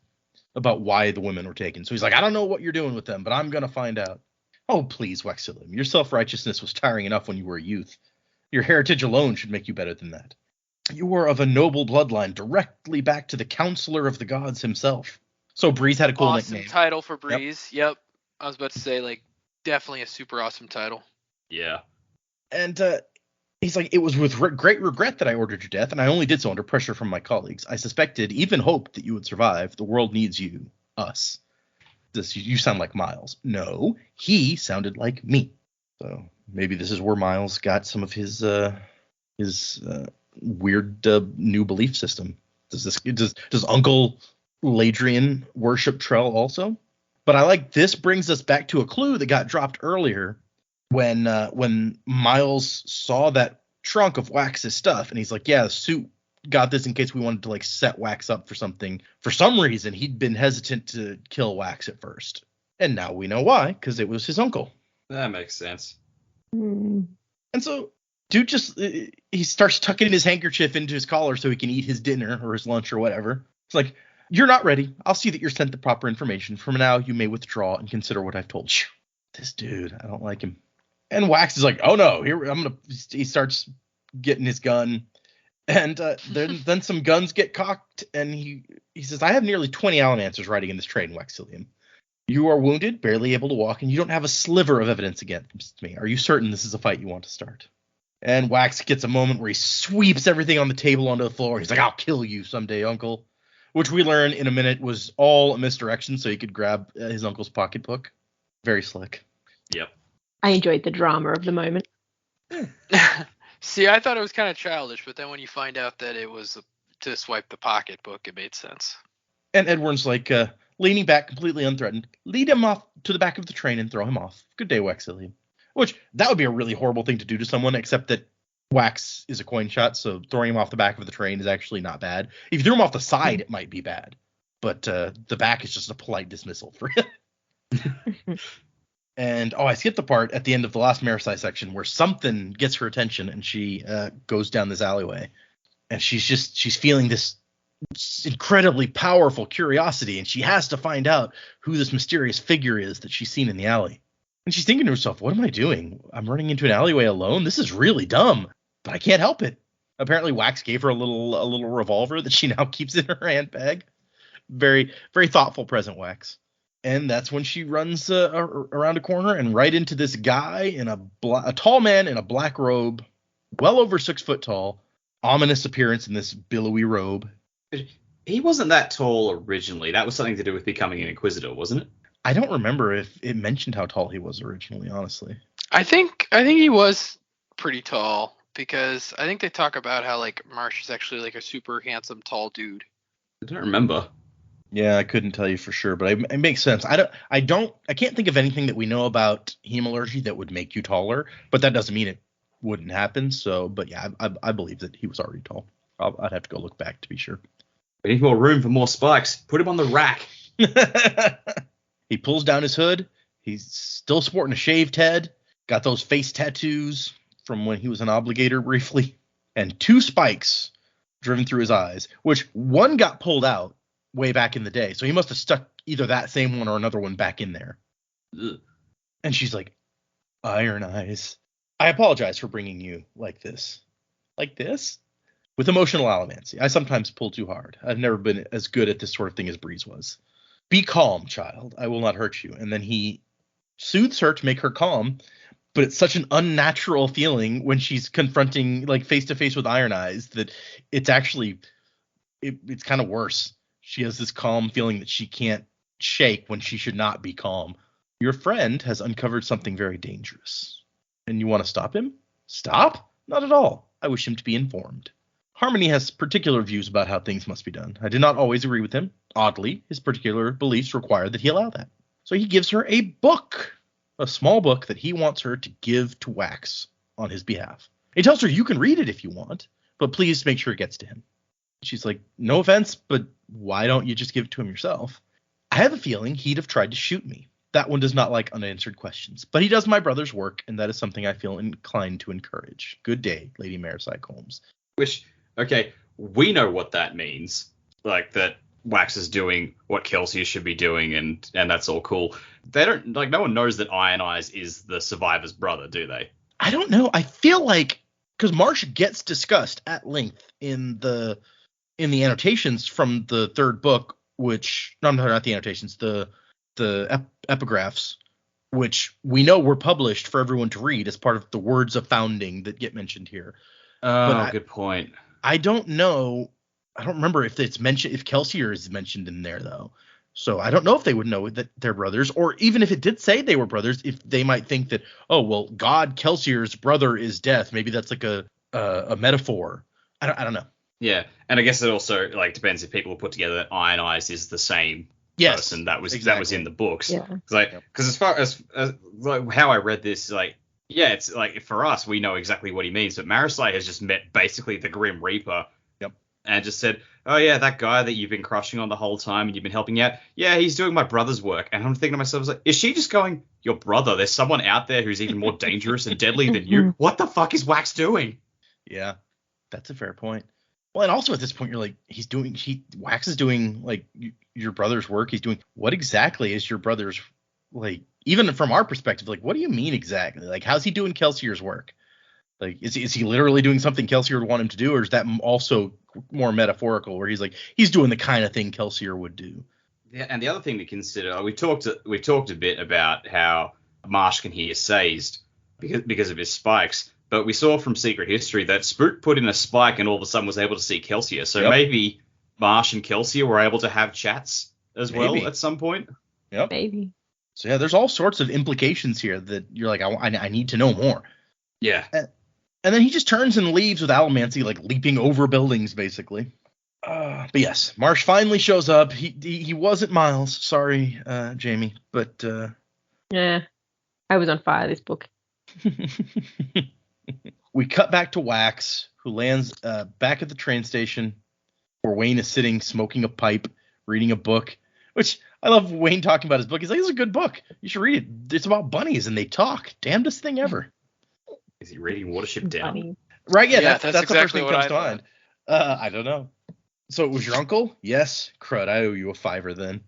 about why the women were taken. So he's like, I don't know what you're doing with them, but I'm going to find out. Oh, please, Waxilium. Your self-righteousness was tiring enough when you were a youth. Your heritage alone should make you better than that. You are of a noble bloodline directly back to the Counselor of the Gods himself. So Breeze had a cool awesome nickname. Title for Breeze. Yep. I was about to say, like, definitely a super awesome title. Yeah. And he's like, it was with great regret that I ordered your death, and I only did so under pressure from my colleagues. I suspected, even hoped that you would survive. The world needs you. Us. You sound like Miles. No, he sounded like me. So maybe this is where Miles got some of his weird new belief system. Does Uncle Ladrian worship Trell also? But I like this brings us back to a clue that got dropped earlier when Miles saw that trunk of Wax's stuff, and he's like, yeah, the suit got this in case we wanted to like set Wax up for something. For some reason, he'd been hesitant to kill Wax at first. And now we know why, because it was his uncle. That makes sense. And so dude he starts tucking his handkerchief into his collar so he can eat his dinner or his lunch or whatever. It's like, you're not ready. I'll see that you're sent the proper information. From now, you may withdraw and consider what I've told you. This dude, I don't like him. And Wax is like, oh no, he starts getting his gun. And then some guns get cocked, and he says, I have nearly 20 Allen answers riding in this train, Waxilium. You are wounded, barely able to walk, and you don't have a sliver of evidence against me. Are you certain this is a fight you want to start? And Wax gets a moment where he sweeps everything on the table onto the floor. He's like, I'll kill you someday, uncle. Which we learn in a minute was all a misdirection so he could grab his uncle's pocketbook. Very slick. Yep. I enjoyed the drama of the moment. See, I thought it was kind of childish, but then when you find out that it was to swipe the pocketbook, it made sense. And Edward's like, leaning back, completely unthreatened. Lead him off to the back of the train and throw him off. Good day, Waxillian. Which, that would be a really horrible thing to do to someone, except that Wax is a coin shot, so throwing him off the back of the train is actually not bad. If you threw him off the side, it might be bad. But the back is just a polite dismissal for him. And, I skipped the part at the end of the last Marasai section where something gets her attention, and she goes down this alleyway. And she's feeling this incredibly powerful curiosity, and she has to find out who this mysterious figure is that she's seen in the alley. And she's thinking to herself, what am I doing? I'm running into an alleyway alone? This is really dumb, but I can't help it. Apparently Wax gave her a little revolver that she now keeps in her handbag. Very, very thoughtful present, Wax. And that's when she runs around a corner and right into this guy in a tall man in a black robe, well over 6 foot tall, ominous appearance in this billowy robe. He wasn't that tall originally. That was something to do with becoming an Inquisitor, wasn't it? I don't remember if it mentioned how tall he was originally, honestly. I think he was pretty tall, because I think they talk about how like Marsh is actually like a super handsome tall dude. I don't remember. Yeah, I couldn't tell you for sure, but it makes sense. I can't think of anything that we know about hemalurgy that would make you taller, but that doesn't mean it wouldn't happen. So, but yeah, I believe that he was already tall. I'd have to go look back to be sure. We need more room for more spikes. Put him on the rack. He pulls down his hood. He's still sporting a shaved head. Got those face tattoos from when he was an obligator briefly. And 2 spikes driven through his eyes, which one got pulled out way back in the day. So he must have stuck either that same one or another one back in there. Ugh. And she's like, Iron Eyes. I apologize for bringing you like this. Like this? With emotional allimancy. I sometimes pull too hard. I've never been as good at this sort of thing as Breeze was. Be calm, child. I will not hurt you. And then he soothes her to make her calm, but it's such an unnatural feeling when she's confronting, like, face to face with Iron Eyes that it's actually, it's kind of worse. She has this calm feeling that she can't shake when she should not be calm. Your friend has uncovered something very dangerous. And you want to stop him? Stop? Not at all. I wish him to be informed. Harmony has particular views about how things must be done. I do not always agree with him. Oddly, his particular beliefs require that he allow that. So he gives her a book, a small book that he wants her to give to Wax on his behalf. He tells her you can read it if you want, but please make sure it gets to him. She's like, no offense, but why don't you just give it to him yourself? I have a feeling he'd have tried to shoot me. That one does not like unanswered questions, but he does my brother's work, and that is something I feel inclined to encourage. Good day, Lady Marasai Holmes. Which, okay, we know what that means. Like, that Wax is doing what Kelsey should be doing, and that's all cool. They don't, like, no one knows that Iron Eyes is the survivor's brother, do they? I don't know. I feel like, because Marsh gets discussed at length in the annotations from the 3rd book, which, no, not the annotations, the epigraphs, which we know were published for everyone to read as part of the words of founding that get mentioned here. Good point. I don't know. I don't remember if it's mentioned, if Kelsier is mentioned in there though. So I don't know if they would know that they're brothers, or even if it did say they were brothers, if they might think that, oh, well, God Kelsier's brother is death. Maybe that's like a metaphor. I don't know. Yeah, and I guess it also like depends if people put together that Iron Eyes is the same person that was in the books. Yeah. Because as far as like, how I read this, like, yeah, it's like for us we know exactly what he means, but Marasai has just met basically the Grim Reaper. Yep. And just said, oh yeah, that guy that you've been crushing on the whole time and you've been helping out, yeah, he's doing my brother's work. And I'm thinking to myself, like, is she just going, your brother? There's someone out there who's even more dangerous and deadly than you. What the fuck is Wax doing? Yeah, that's a fair point. Well, and also at this point, you're like, Wax is doing like your brother's work. He's doing, what exactly is your brother's, like, even from our perspective, like, what do you mean exactly? Like, how's he doing Kelsier's work? Like, is he literally doing something Kelsier would want him to do, or is that also more metaphorical, where he's like, he's doing the kind of thing Kelsier would do? And the other thing to consider, we talked a bit about how Marsh can hear Sazed because of his spikes, but we saw from Secret History that Spook put in a spike and all of a sudden was able to see Kelsier. So maybe Marsh and Kelsier were able to have chats as well at some point. Yep. Maybe. So yeah, there's all sorts of implications here that you're like, I need to know more. Yeah. And then he just turns and leaves with Allomancy like leaping over buildings, basically. But yes, Marsh finally shows up. He wasn't Miles. Sorry, Jamie, but Yeah, I was on fire this book. We cut back to Wax, who lands back at the train station where Wayne is sitting, smoking a pipe, reading a book, which I love Wayne talking about his book. He's like, it's a good book. You should read it. It's about bunnies and they talk. Damnedest thing ever. Is he reading Watership Down? Funny. Right, yeah, Yeah, that's that's the first exactly thing what that I comes to mind. I don't know. So it was your uncle? Yes. Crud, I owe you a $5 then.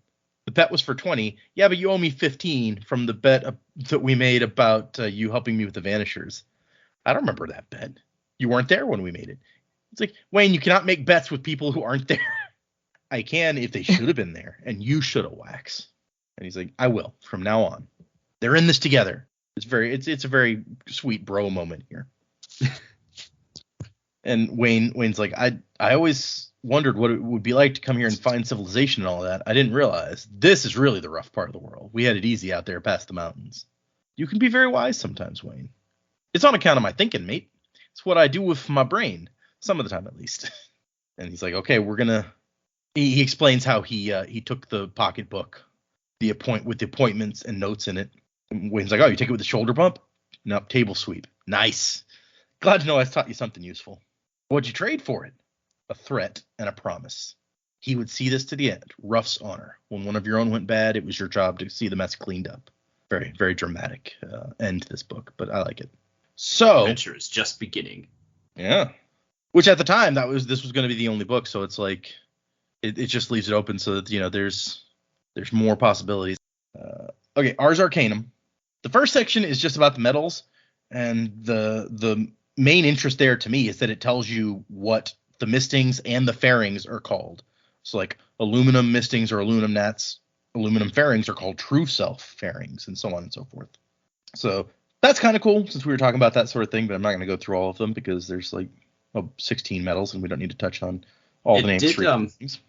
The bet was for 20. Yeah, but you owe me 15 from the bet that we made about you helping me with the Vanishers. I don't remember that bet. You weren't there when we made it. It's like, Wayne, you cannot make bets with people who aren't there. I can if they should have been there, and you should have, Wax. And he's like, I will from now on. They're in this together. It's a very sweet bro moment here. And Wayne's like, I always wondered what it would be like to come here and find civilization and all that. I didn't realize this is really the rough part of the world. We had it easy out there past the mountains. You can be very wise sometimes, Wayne. It's on account of my thinking, mate. It's what I do with my brain, some of the time at least. And he's like, okay, we're gonna. He explains how he took the pocketbook, with the appointments and notes in it. And Wayne's like, oh, you take it with the shoulder bump? Nope, table sweep. Nice. Glad to know I taught you something useful. What'd you trade for it? A threat and a promise. He would see this to the end. Ruff's honor. When one of your own went bad, it was your job to see the mess cleaned up. Very, very dramatic end to this book, but I like it. So Adventure is just beginning. Yeah. Which at the time this was going to be the only book, so it's like it just leaves it open so that there's more possibilities. Okay, Ars Arcanum. The first section is just about the metals, and the main interest there to me is that it tells you what the mistings and the fairings are called. So like aluminum mistings or aluminum gnats, aluminum fairings are called true self fairings, and so on and so forth. So that's kind of cool since we were talking about that sort of thing, but I'm not going to go through all of them because there's 16 metals and we don't need to touch on all the names.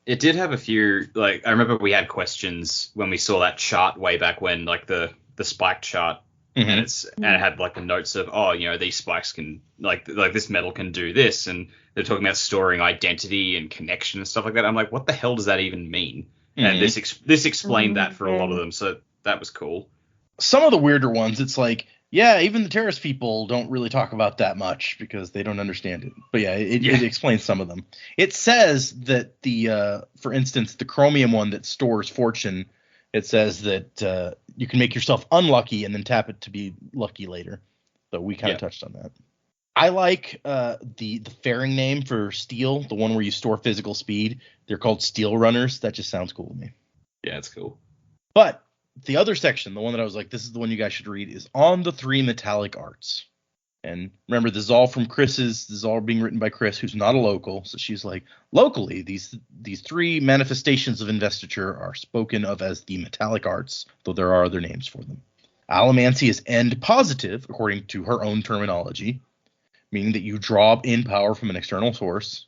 It did have a few, I remember we had questions when we saw that chart way back when, the spike chart. Mm-hmm. And it had the notes of, these spikes can like this metal can do this, and they're talking about storing identity and connection and stuff like that. I'm like, what the hell does that even mean? Mm-hmm. And this explained that for a lot of them, so that was cool. Some of the weirder ones, it's like, yeah, even the terrorist people don't really talk about that much because they don't understand it. But yeah, it explains some of them. It says that for instance, the chromium one that stores fortune. It says that you can make yourself unlucky and then tap it to be lucky later. So we kind of touched on that. I like the fairing name for steel, the one where you store physical speed. They're called steel runners. That just sounds cool to me. Yeah, it's cool. But the other section, the one that I was like, this is the one you guys should read, is on the 3 metallic arts. And remember, this is all from Chris's. This is all being written by Chris, who's not a local. So she's like, locally, these 3 manifestations of investiture are spoken of as the metallic arts, though there are other names for them. Allomancy is end positive, according to her own terminology, meaning that you draw in power from an external source.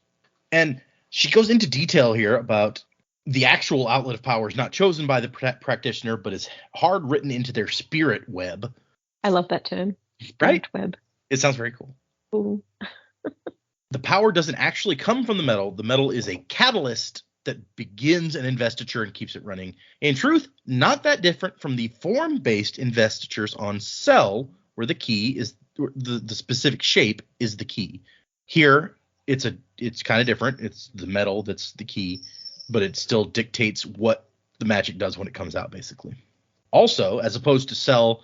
And she goes into detail here about the actual outlet of power is not chosen by the practitioner, but is hard written into their spirit web. I love that term. Right? Spirit web. It sounds very cool. Ooh. The power doesn't actually come from the metal. The metal is a catalyst that begins an investiture and keeps it running. In truth, not that different from the form-based investitures on Cell, where the key is the specific shape is the key. Here, it's kind of different. It's the metal that's the key, but it still dictates what the magic does when it comes out, basically. Also, as opposed to Cell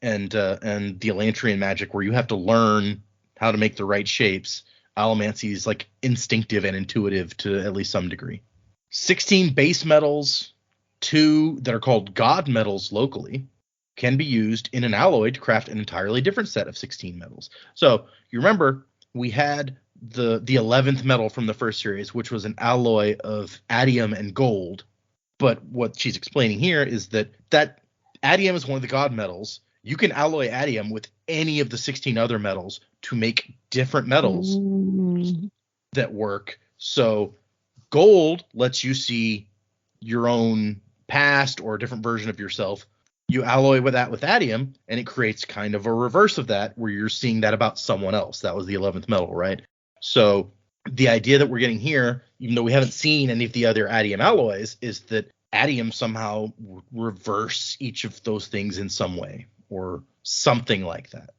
and the Elantrian magic, where you have to learn how to make the right shapes, Allomancy is instinctive and intuitive to at least some degree. 16 base metals, 2 that are called god metals locally, can be used in an alloy to craft an entirely different set of 16 metals. So you remember we had the 11th metal from the first series, which was an alloy of adium and gold, But what she's explaining here is that adium is one of the god metals. You can alloy adium with any of the 16 other metals to make different metals that work. So gold lets you see your own past or a different version of yourself. You alloy with adium, and it creates kind of a reverse of that, where you're seeing that about someone else. That was the 11th metal, right? So the idea that we're getting here, even though we haven't seen any of the other adium alloys, is that adium somehow reverse each of those things in some way, or something like that.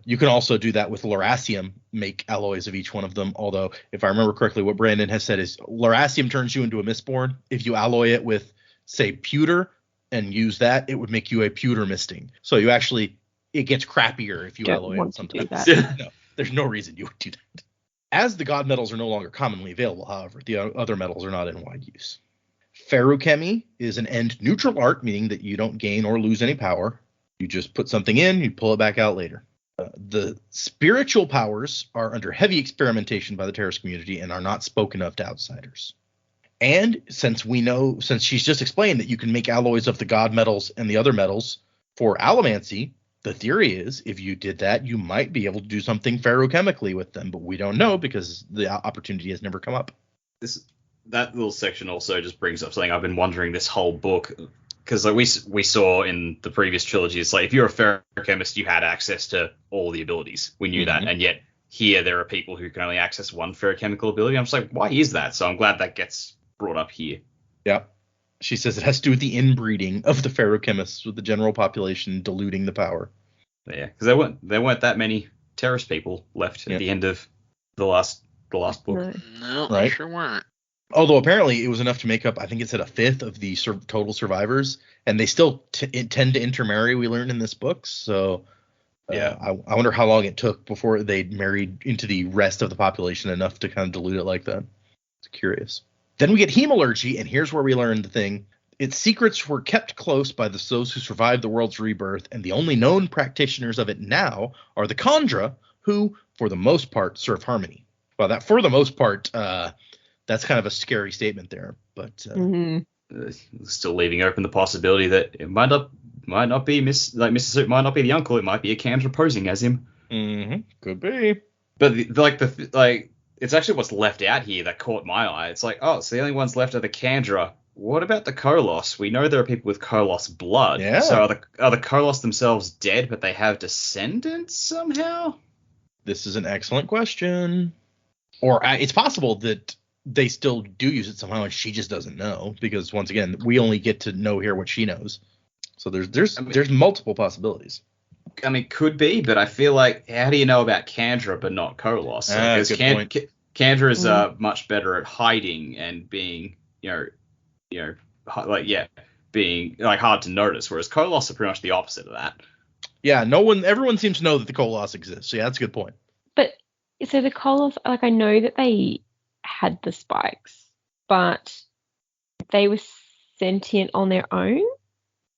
You can also do that with Lerasium, make alloys of each one of them. Although, if I remember correctly, what Brandon has said is Lerasium turns you into a Mistborn. If you alloy it with, say, pewter and use that, it would make you a pewter misting. So you actually, it gets crappier if you alloy it with something else. No, there's no reason you would do that. As the god metals are no longer commonly available, however, the other metals are not in wide use. Feruchemy is an end neutral art, meaning that you don't gain or lose any power. You just put something in, you pull it back out later. The spiritual powers are under heavy experimentation by the Terrace community and are not spoken of to outsiders. And since she's just explained that you can make alloys of the god metals and the other metals for allomancy, the theory is if you did that, you might be able to do something feruchemically with them, but we don't know because the opportunity has never come up. That little section also just brings up something I've been wondering this whole book. Because like we saw in the previous trilogy, it's like if you're a feruchemist, you had access to all the abilities. We knew that, and yet here there are people who can only access one feruchemical ability. I'm just like, why is that? So I'm glad that gets brought up here. Yeah, she says it has to do with the inbreeding of the feruchemists with the general population diluting the power. Yeah, because there weren't that many Terrace people left at the end of the last book. No, right? Sure weren't. Although apparently it was enough to make up, I think it said, a fifth of the total survivors, and they still tend to intermarry, we learned in this book. So I wonder how long it took before they married into the rest of the population enough to kind of dilute it like that. It's curious. Then we get hemalurgy, and here's where we learn the thing. Its secrets were kept close by those who survived the world's rebirth, and the only known practitioners of it now are the Khandra, who, for the most part, serve harmony. Well, that for the most part, that's kind of a scary statement there, but still leaving open the possibility that it might not be Mr. Suit might not be the uncle. It might be a Khandra posing as him. Could be. But it's actually what's left out here that caught my eye. It's like, oh, so the only ones left are the Khandra. What about the Koloss? We know there are people with Koloss blood. Yeah. So are the Koloss themselves dead, but they have descendants somehow? This is an excellent question. Or it's possible that they still do use it somehow, and she just doesn't know, because once again, we only get to know here what she knows. So there's multiple possibilities. I mean, could be, but I feel like, how do you know about Khandra but not Koloss? Because Khandra is much better at hiding and being, being like hard to notice, whereas Koloss are pretty much the opposite of that. Yeah, everyone seems to know that the Koloss exists. So yeah, that's a good point. But so the Koloss, like, I know that they had the spikes, but they were sentient on their own,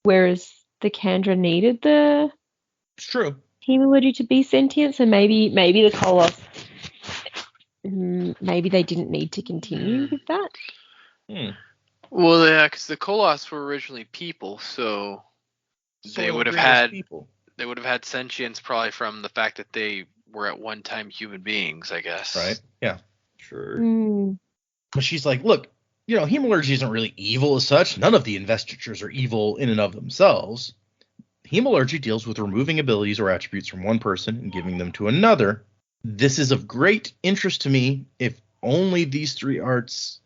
whereas the Khandra needed the hemalurgy to be sentient. So maybe the Koloss, maybe they didn't need to continue with that. Well, yeah, because the Koloss were originally people, so they would have had sentience probably from the fact that they were at one time human beings, I guess. Right? Yeah. Sure. But she's like, look, hemalurgy isn't really evil as such. None of the investitures are evil in and of themselves. Hemalurgy deals with removing abilities or attributes from one person and giving them to another. This is of great interest to me if one of these three arts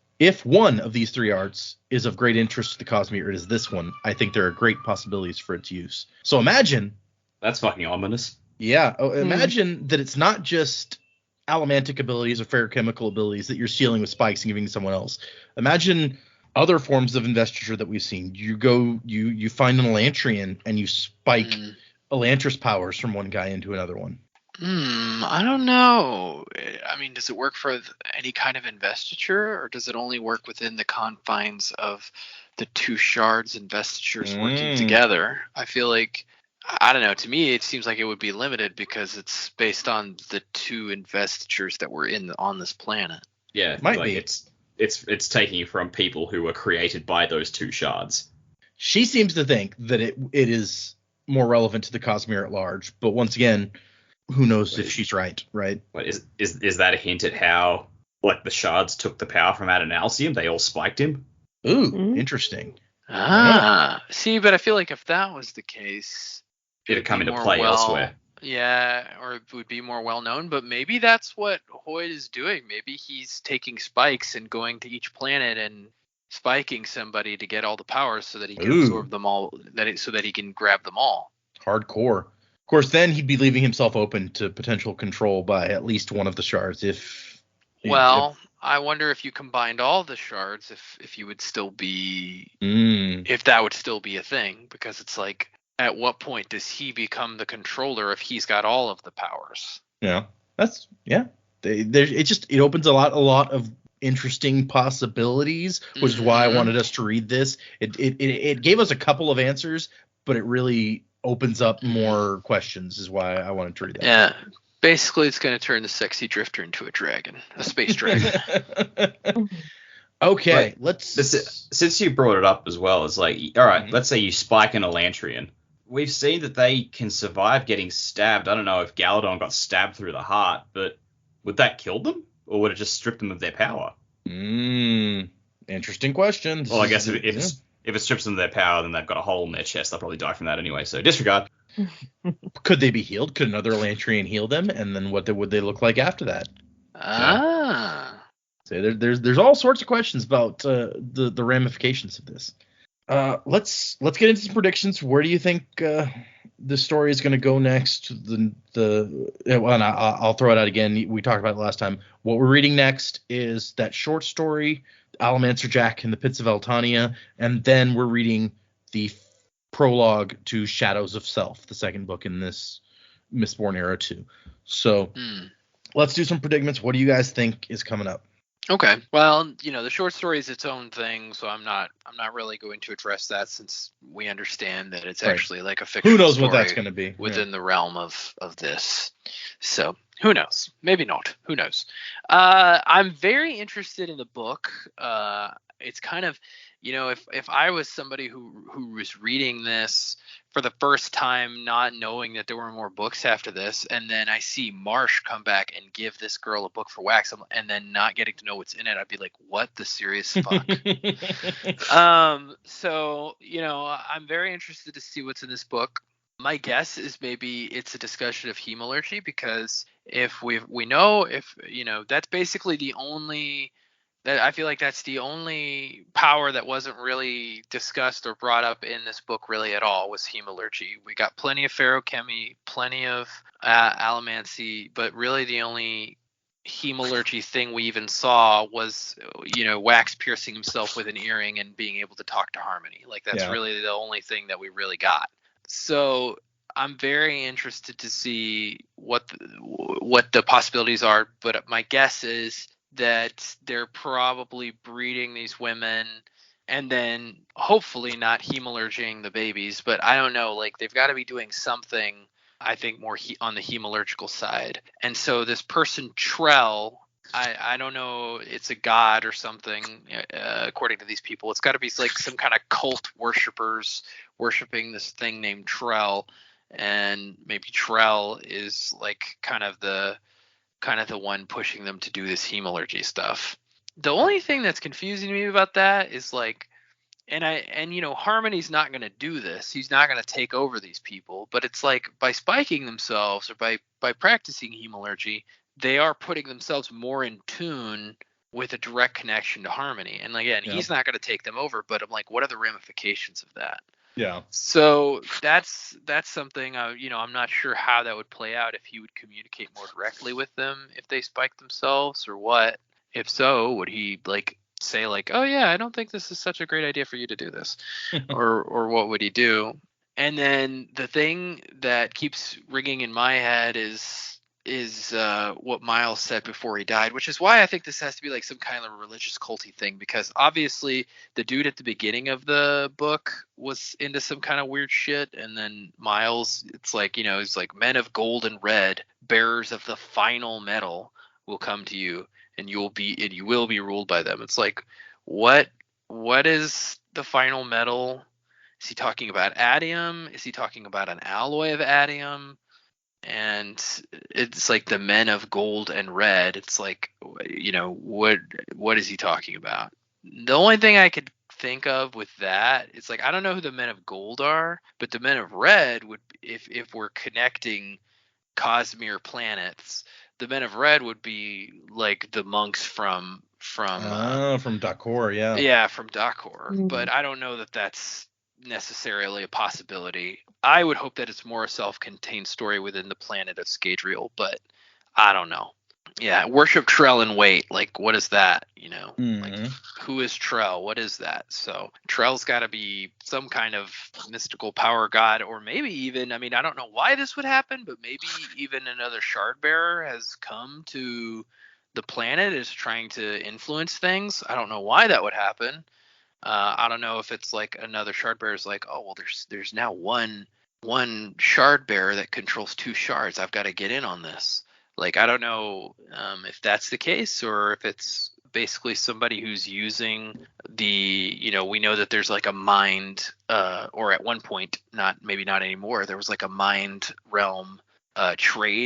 is of great interest to the Cosmere, it is this one. I think there are great possibilities for its use. So imagine... That's fucking ominous. Yeah. Imagine that it's not just allomantic abilities or feruchemical abilities that you're stealing with spikes and giving to someone else. Imagine other forms of investiture that we've seen. You find an Elantrian and you spike Elantris powers from one guy into another one. I don't know. I mean, does it work for any kind of investiture, or does it only work within the confines of the two shards investitures working together? I feel like, I don't know. To me, it seems like it would be limited because it's based on the two investitures that were on this planet. Yeah, might be. it's taking from people who were created by those two shards. She seems to think that it is more relevant to the Cosmere at large, but once again, who knows if she's right? What is that a hint at how like the shards took the power from Adonalcium? They all spiked him. Ooh, interesting. See, but I feel like if that was the case, It'd come into play elsewhere. Yeah, or it would be more well known, but maybe that's what Hoyd is doing. Maybe he's taking spikes and going to each planet and spiking somebody to get all the powers so that he can absorb them all, so that he can grab them all. Hardcore. Of course, then he'd be leaving himself open to potential control by at least one of the shards I wonder if you combined all the shards, if you would still be, if that would still be a thing, because it's like, at what point does he become the controller if he's got all of the powers? Yeah, it opens a lot of interesting possibilities, which is why I wanted us to read this. It gave us a couple of answers, but it really opens up more questions, is why I wanted to read that. Yeah. Basically, it's going to turn the sexy drifter into a dragon, a space dragon. Okay, since you brought it up as well, it's like, all right, let's say you spike an Elantrian. We've seen that they can survive getting stabbed. I don't know if Galadon got stabbed through the heart, but would that kill them, or would it just strip them of their power? Interesting question. Well, I guess if it strips them of their power, then they've got a hole in their chest. They'll probably die from that anyway. So disregard. Could they be healed? Could another Elantrian heal them? And then what would they look like after that? So there's all sorts of questions about the ramifications of this. Let's get into some predictions. Where do you think the story is going to go next? I'll throw it out again. We talked about it last time. What we're reading next is that short story, Alamancer Jack in the Pits of Eltania, and then we're reading the prologue to Shadows of Self, the second book in this Mistborn era too. So let's do some predicaments. What do you guys think is coming up? Okay. Well, the short story is its own thing, so I'm not really going to address that, since we understand that it's actually like a fictional Who knows story what that's going to be within the realm of this. So who knows? Maybe not. Who knows? I'm very interested in the book. It's kind of, if I was somebody who was reading this for the first time, not knowing that there were more books after this, and then I see Marsh come back and give this girl a book for wax, and then not getting to know what's in it, I'd be like, what the serious fuck? So, I'm very interested to see what's in this book. My guess is maybe it's a discussion of hemalurgy, because if we know, that's basically the only, that I feel like that's the only power that wasn't really discussed or brought up in this book really at all, was hemalurgy. We got plenty of feruchemy, plenty of allomancy, but really the only hemalurgy thing we even saw was, Wax piercing himself with an earring and being able to talk to Harmony. Like, that's really the only thing that we really got. So I'm very interested to see what the possibilities are, but my guess is that they're probably breeding these women and then hopefully not hemalurging the babies, but I don't know, like, they've got to be doing something, I think, more on the hemalurgical side. And so this person Trell, I don't know, it's a god or something, according to these people. It's got to be like some kind of cult worshippers worshiping this thing named Trell, and maybe Trell is like kind of the one pushing them to do this hemalurgy stuff. The only thing that's confusing me about that is like, and Harmony's not going to do this. He's not going to take over these people, but it's like, by spiking themselves or by practicing hemalurgy, they are putting themselves more in tune with a direct connection to Harmony. And again, he's not going to take them over, but I'm like, what are the ramifications of that? Yeah. So that's something, I'm not sure how that would play out, if he would communicate more directly with them if they spike themselves, or what. If so, would he like say like, oh yeah, I don't think this is such a great idea for you to do this, or what would he do? And then the thing that keeps ringing in my head is what Miles said before he died, which is why I think this has to be like some kind of a religious culty thing, because obviously the dude at the beginning of the book was into some kind of weird shit, and then Miles, it's like, he's like, men of gold and red, bearers of the final metal, will come to you, and you will be ruled by them. It's like, what is the final metal? Is he talking about adium? Is he talking about an alloy of adium? And it's like the men of gold and red. It's like, what is he talking about? The only thing I could think of with that, it's like, I don't know who the men of gold are, but the men of red would, if we're connecting Cosmere planets, the men of red would be like the monks from Dakor, yeah. Yeah, from Dakor. But I don't know that that's necessarily a possibility. I would hope that it's more a self-contained story within the planet of Scadrial, but I don't know. Yeah, worship Trell and wait. Like, what is that? Like, who is Trell? What is that? So Trell's got to be some kind of mystical power god, or maybe even, I don't know why this would happen, but maybe even another shard bearer has come to the planet, is trying to influence things. I don't know why that would happen. I don't know if it's like another shard bearer is like, oh, well, there's now one shard bearer that controls 2 shards. I've got to get in on this. Like, I don't know if that's the case, or if it's basically somebody who's using the, we know that there's like a mind, or at one point, maybe not anymore, there was like a mind realm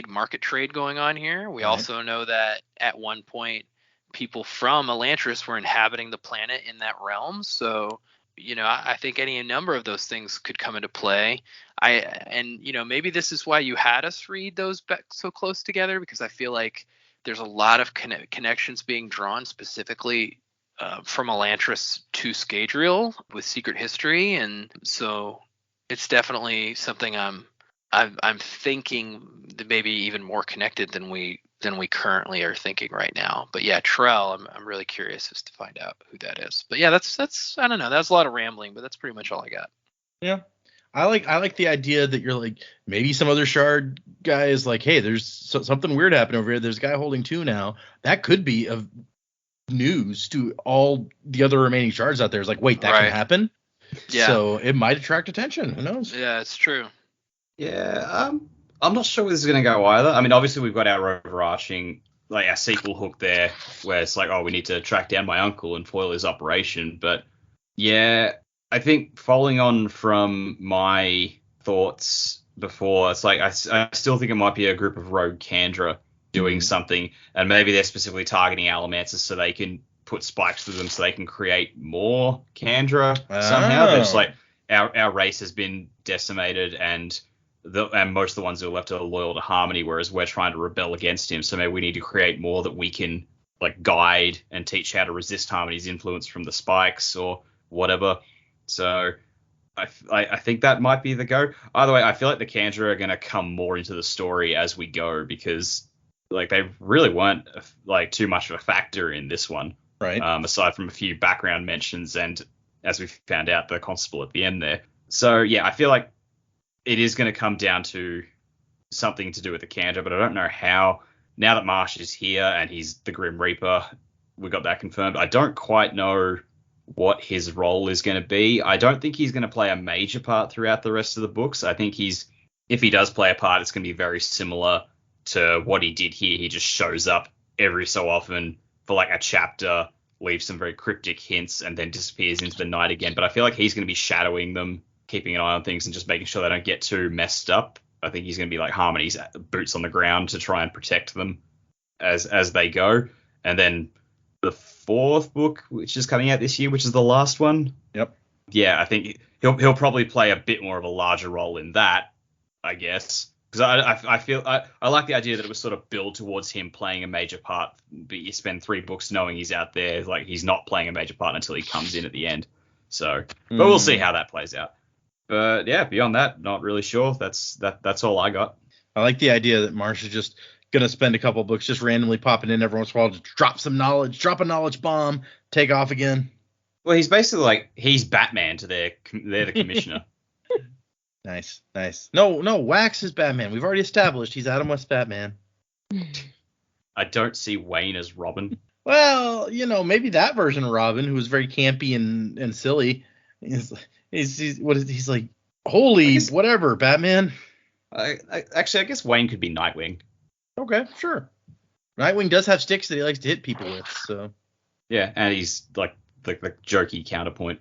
market trade going on here. We also know that at one point, people from Elantris were inhabiting the planet in that realm. So, I think any number of those things could come into play. Maybe this is why you had us read those back so close together, because I feel like there's a lot of connections being drawn specifically from Elantris to Scadrial with secret history. And so it's definitely something I'm thinking that maybe even more connected than we currently are thinking right now. But yeah, Trell, I'm really curious as to find out who that is. But yeah, that's I don't know, that's a lot of rambling, but that's pretty much all I got. Yeah. I like the idea that you're like, maybe some other shard guy is like, hey, there's something weird happening over here. There's a guy holding 2 now. That could be of news to all the other remaining shards out there. It's like, wait, that can happen? Yeah. So it might attract attention. Who knows? Yeah, it's true. Yeah, I'm not sure where this is going to go either. Obviously we've got our overarching, like our sequel hook there, where it's like, oh, we need to track down my uncle and foil his operation. But yeah, I think following on from my thoughts before, it's like I still think it might be a group of rogue Kandra doing something, and maybe they're specifically targeting Allomancers so they can put spikes through them so they can create more Kandra somehow. They're just like, our race has been decimated, and most of the ones who are left are loyal to Harmony, whereas we're trying to rebel against him. So maybe we need to create more that we can like guide and teach how to resist Harmony's influence from the spikes or whatever. So I think that might be the go. Either way, I feel like the Kandra are going to come more into the story as we go, because like they really weren't like too much of a factor in this one, right? Aside from a few background mentions and, as we found out, the constable at the end there. So yeah, I feel like it is going to come down to something to do with the Kandra, but I don't know how. Now that Marsh is here and he's the Grim Reaper, we got that confirmed. I don't quite know what his role is going to be. I don't think he's going to play a major part throughout the rest of the books. I think if he does play a part, it's going to be very similar to what he did here. He just shows up every so often for like a chapter, leaves some very cryptic hints, and then disappears into the night again. But I feel like he's going to be shadowing them, keeping an eye on things and just making sure they don't get too messed up. I think he's going to be like Harmony's boots on the ground to try and protect them as they go. And then the 4th book, which is coming out this year, which is the last one. Yep. Yeah, I think he'll probably play a bit more of a larger role in that, I guess. Because I feel I like the idea that it was sort of built towards him playing a major part, but you spend 3 books knowing he's out there, like he's not playing a major part until he comes in at the end. So, but we'll see how that plays out. But yeah, beyond that, not really sure. That's all I got. I like the idea that Marsh is just gonna spend a couple books just randomly popping in every once in a while to drop some knowledge, drop a knowledge bomb, take off again. Well, he's basically like, he's Batman to they're the commissioner. Nice. No, Wax is Batman. We've already established he's Adam West Batman. I don't see Wayne as Robin. Well, maybe that version of Robin, who was very campy and silly. He's like, holy whatever, Batman. I guess Wayne could be Nightwing. Okay, sure. Nightwing does have sticks that he likes to hit people with, so. Yeah, and he's like the jerky counterpoint.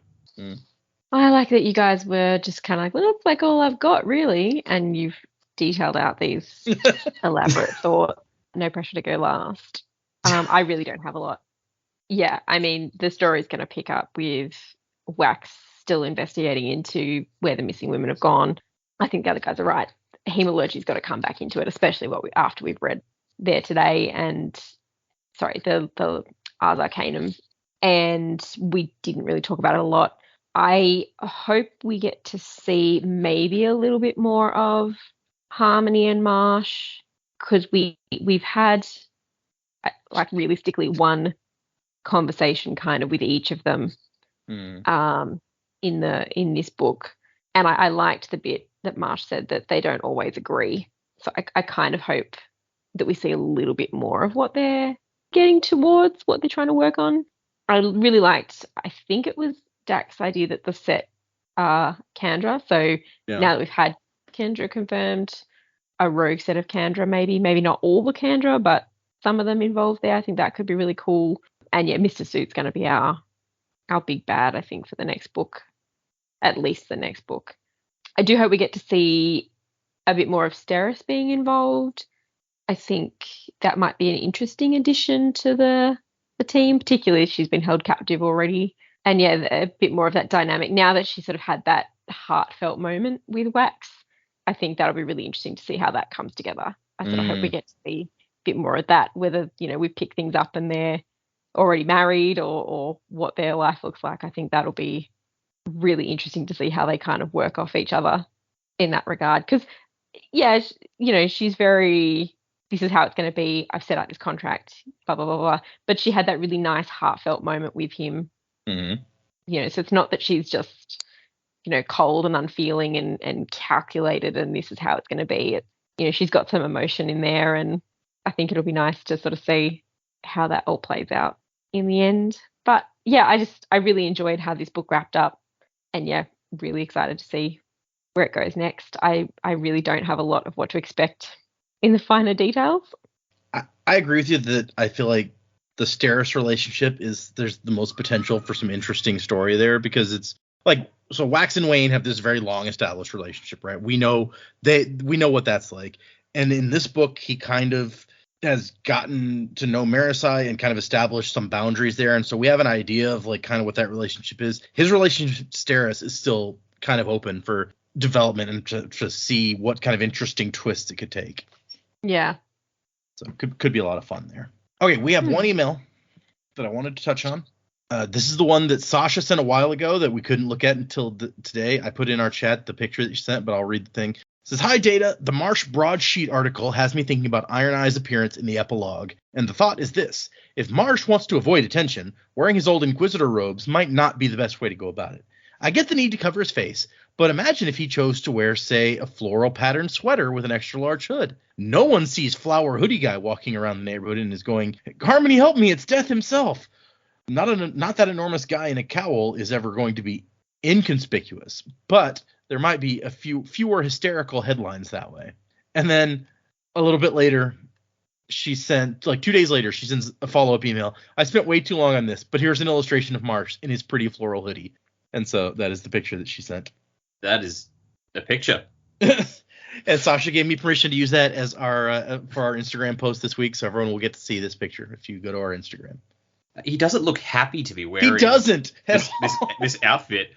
I like that you guys were just kind of like, well, that's like all I've got, really. And you've detailed out these elaborate thought. No pressure to go last. I really don't have a lot. Yeah, I mean, the story's going to pick up with Wax still investigating into where the missing women have gone. I think the other guys are right. Hemalurgy's got to come back into it, especially after we've read There Today and, sorry, the Ars Arcanum. And we didn't really talk about it a lot. I hope we get to see maybe a little bit more of Harmony and Marsh, because we've had, like, realistically one conversation kind of with each of them in this book, and I liked the bit that Marsh said that they don't always agree. So I kind of hope that we see a little bit more of what they're getting towards, what they're trying to work on. I really liked, I think it was Dak's idea that the set are Kandra. So now that we've had Kendra confirmed, a rogue set of Kandra, maybe not all the Kandra, but some of them involved there. I think that could be really cool. And yeah, Mr. Suit's going to be our big bad, I think, for the next book, at least the next book. I do hope we get to see a bit more of Steris being involved. I think that might be an interesting addition to the team, particularly if she's been held captive already. And yeah, a bit more of that dynamic. Now that she sort of had that heartfelt moment with Wax, I think that'll be really interesting to see how that comes together. I sort of hope we get to see a bit more of that, whether, we pick things up and they're already married or what their life looks like. I think that'll be really interesting to see how they kind of work off each other in that regard. Because, yeah, she's very, this is how it's going to be. I've set out this contract, blah, blah, blah, blah. But she had that really nice heartfelt moment with him. So it's not that she's just, cold and unfeeling and calculated and this is how it's going to be. She's got some emotion in there, and I think it'll be nice to sort of see how that all plays out in the end. But yeah, I really enjoyed how this book wrapped up, and yeah, really excited to see where it goes next. I really don't have a lot of what to expect in the finer details. I agree with you that I feel like the Steris relationship there's the most potential for some interesting story there, because it's like, so Wax and Wayne have this very long established relationship, right? We know what that's like. And in this book, he kind of has gotten to know Marisai and kind of established some boundaries there. And so we have an idea of like kind of what that relationship is. His relationship with Steris is still kind of open for development and to see what kind of interesting twists it could take. Yeah. So it could be a lot of fun there. Okay, we have one email that I wanted to touch on. This is the one that Sasha sent a while ago that we couldn't look at until today. I put in our chat the picture that you sent, but I'll read the thing. It says, "Hi, Data. The Marsh broadsheet article has me thinking about Iron Eye's appearance in the epilogue. And the thought is this. If Marsh wants to avoid attention, wearing his old Inquisitor robes might not be the best way to go about it. I get the need to cover his face, but imagine if he chose to wear, say, a floral patterned sweater with an extra large hood. No one sees Flower Hoodie Guy walking around the neighborhood and is going, 'Harmony, help me, it's Death himself.' Not that enormous guy in a cowl is ever going to be inconspicuous, but there might be fewer hysterical headlines that way." And then a little bit later, she sent, like 2 days later, she sends a follow-up email. "I spent way too long on this, but here's an illustration of Marsh in his pretty floral hoodie." And so that is the picture that she sent. That is a picture. And Sasha gave me permission to use that as our for our Instagram post this week, so everyone will get to see this picture if you go to our Instagram. He doesn't look happy to be wearing. He doesn't. This outfit.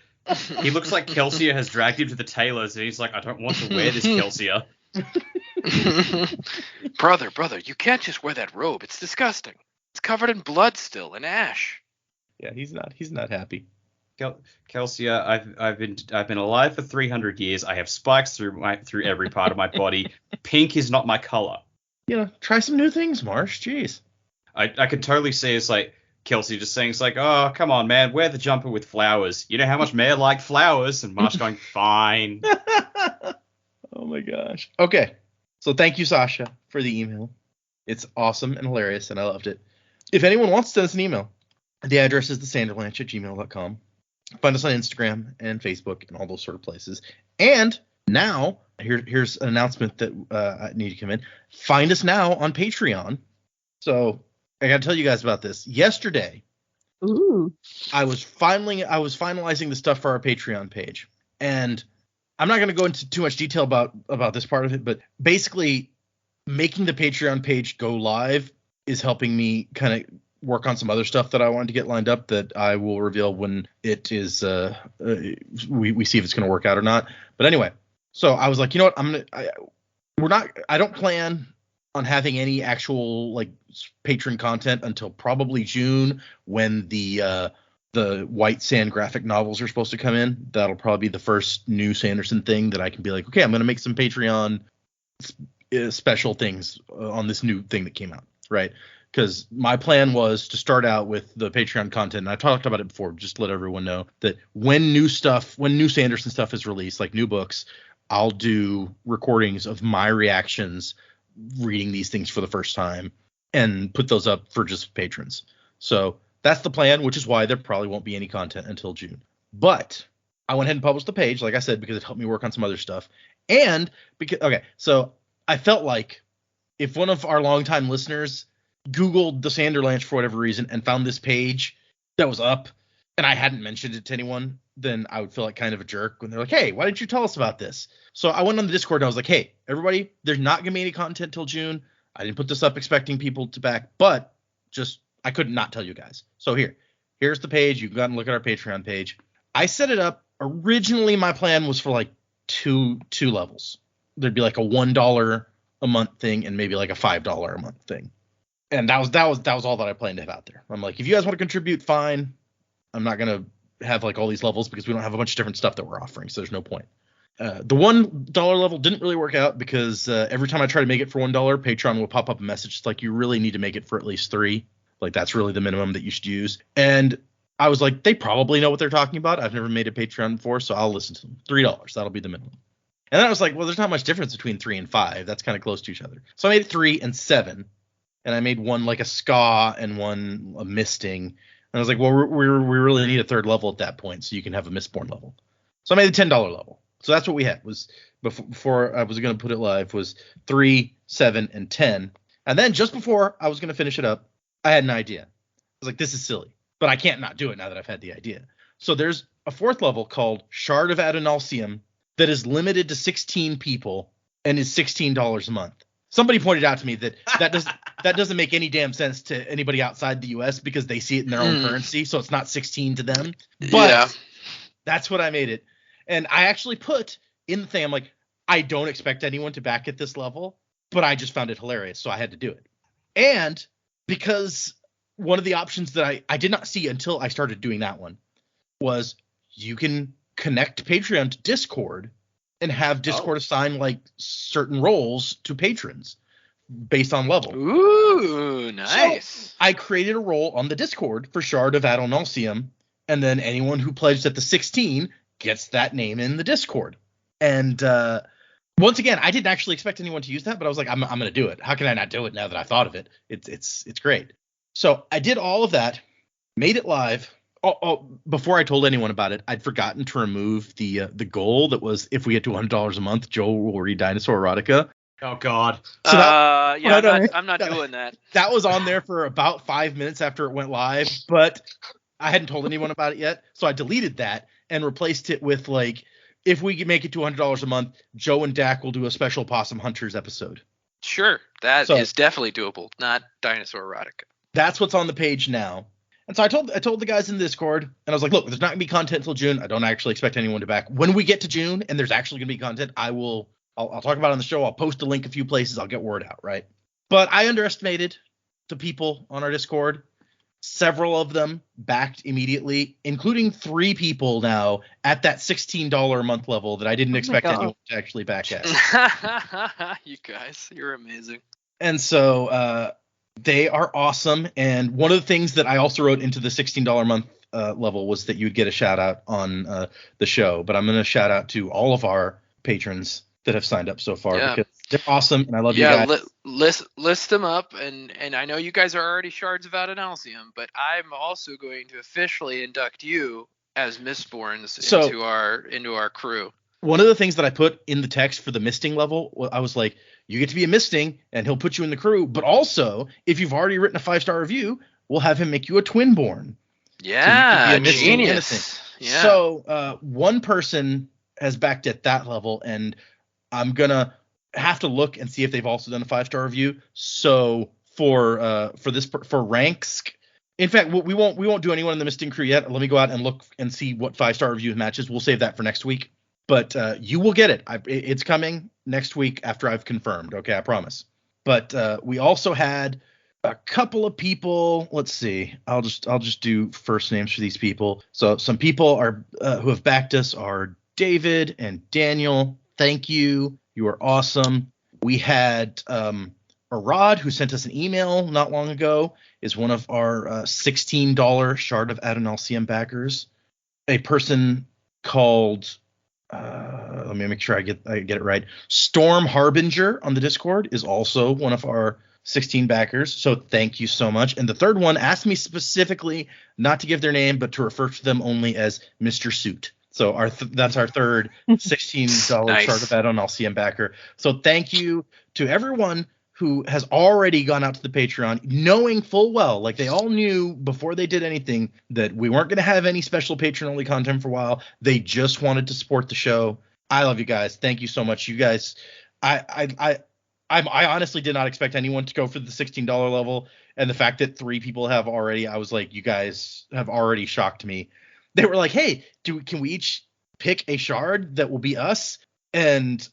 He looks like Kelsier has dragged him to the tailor's, and he's like, "I don't want to wear this, Kelsier." Brother, you can't just wear that robe. It's disgusting. It's covered in blood still and ash. Yeah, he's not happy. Kelsier, I've been alive for 300 years. I have spikes through every part of my body. Pink is not my color. Try some new things, Marsh. Jeez. I could totally see it's like Kelsey just saying, it's like, "Oh, come on, man, wear the jumper with flowers. You know how much Mayor liked flowers?" And Marsh going, "Fine." Oh my gosh. Okay. So thank you, Sasha, for the email. It's awesome and hilarious, and I loved it. If anyone wants to send us an email, the address is thesanderblanche@gmail.com. Find us on Instagram and Facebook and all those sort of places. And now, here's an announcement that I need to come in. Find us now on Patreon. So I got to tell you guys about this. Yesterday, Ooh. I was finalizing the stuff for our Patreon page, and I'm not going to go into too much detail about this part of it, but basically making the Patreon page go live is helping me kind of work on some other stuff that I wanted to get lined up that I will reveal when it is we see if it's going to work out or not. But anyway, so I was like, you know what, I don't plan on having any actual like patron content until probably June, when the White Sand graphic novels are supposed to come in. That'll probably be the first new Sanderson thing that I can be like, okay, I'm going to make some Patreon special things on this new thing that came out, right? Because my plan was to start out with the Patreon content, and I talked about it before, just to let everyone know that when new Sanderson stuff is released, like new books, I'll do recordings of my reactions reading these things for the first time and put those up for just patrons. So that's the plan, which is why there probably won't be any content until June. But I went ahead and published the page, like I said, because it helped me work on some other stuff. And so I felt like if one of our longtime listeners Googled the Sanderlanche for whatever reason and found this page that was up and I hadn't mentioned it to anyone, then I would feel like kind of a jerk when they're like, hey, why didn't you tell us about this? So I went on the Discord and I was like, hey, everybody, there's not going to be any content till June. I didn't put this up expecting people to back, but just I could not tell you guys. So here's the page. You can go out and look at our Patreon page. I set it up. Originally, my plan was for like two levels. There'd be like a $1 a month thing and maybe like a $5 a month thing. And that was all that I planned to have out there. I'm like, if you guys want to contribute, fine. I'm not going to have like all these levels because we don't have a bunch of different stuff that we're offering. So there's no point. The $1 level didn't really work out because every time I try to make it for $1, Patreon will pop up a message. It's like, you really need to make it for at least $3. Like that's really the minimum that you should use. And I was like, they probably know what they're talking about. I've never made a Patreon before, so I'll listen to them. $3. That'll be the minimum. And then I was like, well, there's not much difference between 3 and 5. That's kind of close to each other. So I made it 3 and 7. And I made one like a ska and one a misting. And I was like, well, we really need a third level at that point, so you can have a Mistborn level. So I made the $10 level. So that's what we had. Was before I was going to put it live was 3, 7, and 10. And then just before I was going to finish it up, I had an idea. I was like, this is silly, but I can't not do it now that I've had the idea. So there's a 4th level called Shard of Adonalsium that is limited to 16 people and is $16 a month. Somebody pointed out to me that doesn't make any damn sense to anybody outside the U.S. because they see it in their own currency, so it's not 16 to them. But that's what I made it. And I actually put in the thing, I'm like, I don't expect anyone to back at this level, but I just found it hilarious, so I had to do it. And because one of the options that I did not see until I started doing that one was you can connect Patreon to Discord and have Discord assign like certain roles to patrons based on level. Ooh, nice. So I created a role on the Discord for Shard of Adonalsium, and then anyone who pledged at the 16 gets that name in the Discord. And once again, I didn't actually expect anyone to use that, but I was like, I'm going to do it. How can I not do it now that I thought of it? It's great. So I did all of that, made it live. Before I told anyone about it, I'd forgotten to remove the goal that was if we get to $100 a month, Joel will read Dinosaur Erotica. Oh God. So I'm not doing that. That was on there for about 5 minutes after it went live, but I hadn't told anyone about it yet, so I deleted that and replaced it with like, if we can make it to $100 a month, Joe and Dak will do a special Possum Hunters episode. Sure, that is definitely doable. Not Dinosaur Erotica. That's what's on the page now. And so I told the guys in the Discord, and I was like, look, there's not going to be content until June. I don't actually expect anyone to back. When we get to June and there's actually going to be content, I'll talk about it on the show. I'll post a link a few places. I'll get word out, right? But I underestimated the people on our Discord. Several of them backed immediately, including 3 people now at that $16 a month level that I didn't expect anyone to actually back at. You guys, you're amazing. And so they are awesome. And one of the things that I also wrote into the $16 a month level was that you'd get a shout out on the show. But I'm going to shout out to all of our patrons that have signed up so far because they're awesome and I love you guys. List them up, and I know you guys are already Shards of Adonalsium, but I'm also going to officially induct you as Mistborns into our crew. One of the things that I put in the text for the misting level, I was like, you get to be a misting, and he'll put you in the crew. But also, if you've already written a 5-star review, we'll have him make you a twinborn. Yeah, Misting genius. Innocent. Yeah. So one person has backed at that level, and I'm gonna have to look and see if they've also done a 5-star review. So for ranks, in fact, we won't do anyone in the misting crew yet. Let me go out and look and see what 5-star review matches. We'll save that for next week. But you will get it. It's coming next week after I've confirmed. Okay, I promise. But we also had a couple of people. Let's see. I'll just do first names for these people. So some people are who have backed us are David and Daniel. Thank you. You are awesome. We had Arad, who sent us an email not long ago, is one of our $16 Shard of Adonalcium backers. A person called let me make sure I get it right. Storm Harbinger on the Discord is also one of our 16 backers. So thank you so much. And the third one asked me specifically not to give their name, but to refer to them only as Mr. Suit. So that's our third $16 Nice. Shard of Adonalcium backer. So thank you to everyone who has already gone out to the Patreon, knowing full well, like they all knew before they did anything, that we weren't going to have any special patron-only content for a while. They just wanted to support the show. I love you guys. Thank you so much. You guys, I honestly did not expect anyone to go for the $16 level, and the fact that 3 people have already, I was like, you guys have already shocked me. They were like, hey, can we each pick a shard that will be us? And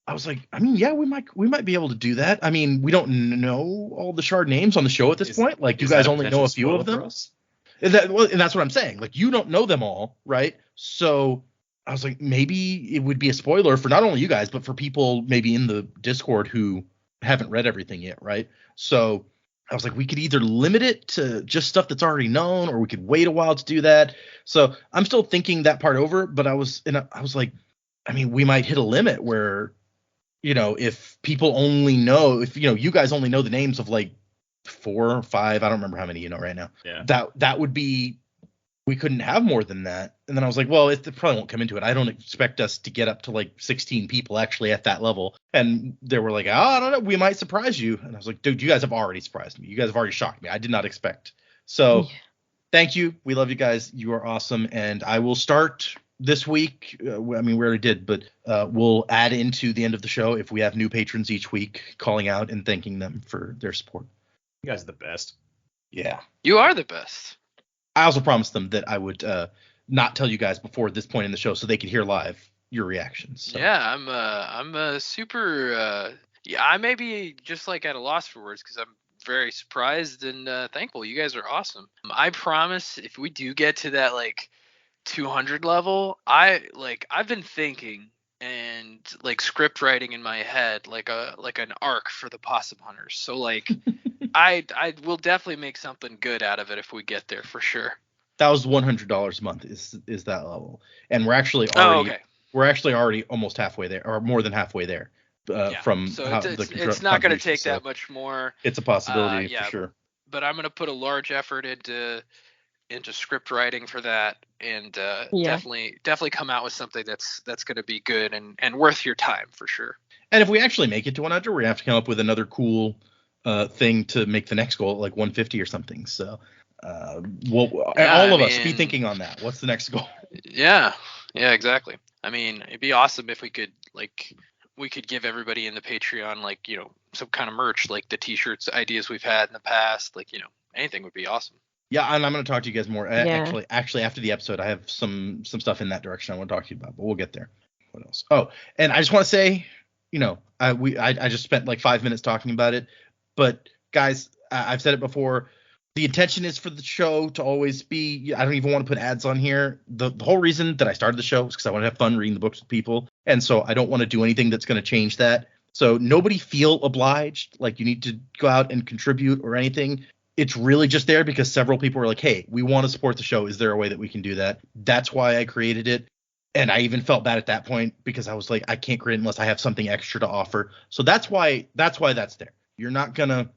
I was like, I mean, yeah, we might be able to do that. I mean, we don't know all the shard names on the show at this point. Like, you guys only know a few of them. And that's what I'm saying. Like, you don't know them all, right? So I was like, maybe it would be a spoiler for not only you guys, but for people maybe in the Discord who haven't read everything yet, right? So I was like, we could either limit it to just stuff that's already known, or we could wait a while to do that. So I'm still thinking that part over, but I was like, I mean, we might hit a limit where, if people only know, if you guys only know the names of like 4 or 5, I don't remember how many right now. Yeah. That would be, we couldn't have more than that. And then I was like, well, it probably won't come into it. I don't expect us to get up to like 16 people actually at that level. And they were like, I don't know, we might surprise you. And I was like, dude, you guys have already surprised me. You guys have already shocked me. I did not expect. So Thank you. We love you guys. You are awesome. And I will start this week. I mean, we already did, but we'll add into the end of the show if we have new patrons each week, calling out and thanking them for their support. You guys are the best. Yeah. You are the best. I also promised them that I would not tell you guys before this point in the show so they could hear live your reactions. So. Yeah, I'm super. Yeah, I may be just like at a loss for words because I'm very surprised and thankful. You guys are awesome. I promise if we do get to that like 200 level, I've been thinking and like script writing in my head like an arc for the Possum Hunters. So like I will definitely make something good out of it if we get there for sure. That was $100 a month is that level, and we're actually already almost halfway there, or more than halfway there. From so how it's not going to take that much more. It's a possibility for sure. But I'm going to put a large effort into script writing for that, and definitely come out with something that's going to be good and worth your time for sure. And if we actually make it to 100, we're going to have to come up with another cool thing to make the next goal, like 150 or something. So all of us be thinking on that. What's the next goal? Yeah, exactly. I mean, it'd be awesome if we could give everybody in the Patreon some kind of merch, like the t-shirts ideas we've had in the past, anything would be awesome. Yeah, and I'm going to talk to you guys more. Actually, after the episode, I have some stuff in that direction I want to talk to you about, but we'll get there. What else? Oh, and I just want to say, I just spent like 5 minutes talking about it, but guys, I've said it before. The intention is for the show to always be, I don't even want to put ads on here. The whole reason that I started the show is because I want to have fun reading the books with people. And so I don't want to do anything that's going to change that. So nobody feel obliged, like you need to go out and contribute or anything. It's really just there because several people were like, hey, we want to support the show. Is there a way that we can do that? That's why I created it. And I even felt bad at that point because I was like, I can't create unless I have something extra to offer. So that's why that's there. You're not going to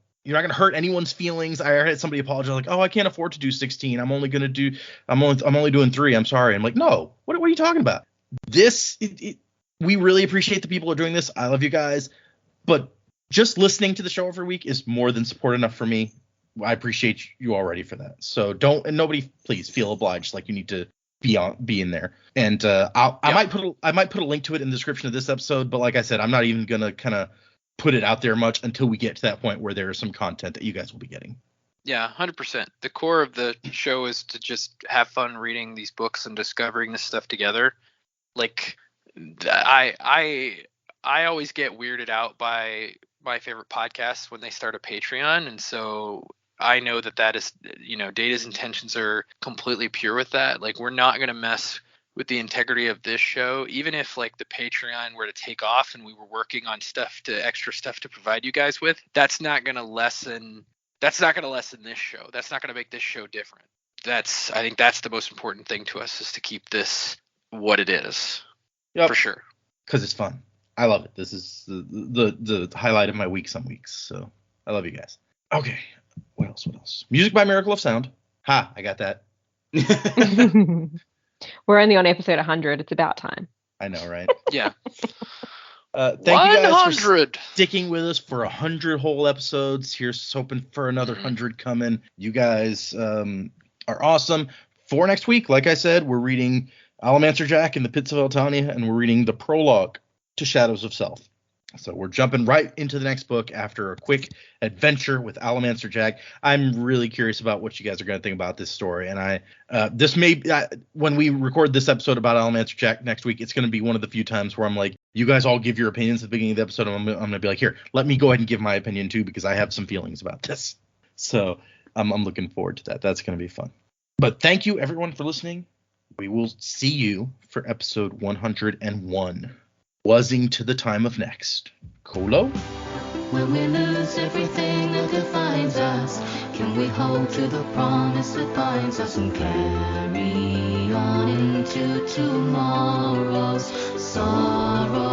hurt anyone's feelings. I had somebody apologize like, oh, I can't afford to do 16. I'm only doing 3. I'm sorry. I'm like, no, what are you talking about? We really appreciate the people who are doing this. I love you guys, but just listening to the show every week is more than support enough for me. I appreciate you already for that. So nobody please feel obliged like you need to be in there. And I might put a link to it in the description of this episode, but like I said, I'm not even gonna kind of put it out there much until we get to that point where there is some content that you guys will be getting. Yeah, 100%. The core of the show is to just have fun reading these books and discovering this stuff together. Like, I always get weirded out by my favorite podcasts when they start a Patreon, and so I know that is, Data's intentions are completely pure with that. Like, we're not going to mess with the integrity of this show, even if like the Patreon were to take off and we were working on extra stuff to provide you guys with. That's not going to lessen this show. That's not going to make this show different. I think that's the most important thing to us, is to keep this what it is. Yep. For sure. Because it's fun. I love it. This is the highlight of my week some weeks. So I love you guys. Okay. What else? Music by Miracle of Sound. Ha, I got that. We're only on episode 100. It's about time. I know, right? Yeah. Thank you guys for sticking with us for 100 whole episodes. Here's hoping for another 100 coming. You guys are awesome. For next week, like I said, we're reading Allomancer Jack in the Pits of Eltania, and we're reading the prologue to Shadows of Self. So we're jumping right into the next book after a quick adventure with Allomancer Jack. I'm really curious about what you guys are going to think about this story. And when we record this episode about Allomancer Jack next week, it's going to be one of the few times where I'm like, you guys all give your opinions at the beginning of the episode. And I'm going to be like, here, let me go ahead and give my opinion too, because I have some feelings about this. So I'm looking forward to that. That's going to be fun. But thank you everyone for listening. We will see you for episode 101. Wuzzing to the time of next. Colo? When we lose everything that defines us, can we hold to the promise that binds us and carry on into tomorrow's sorrow?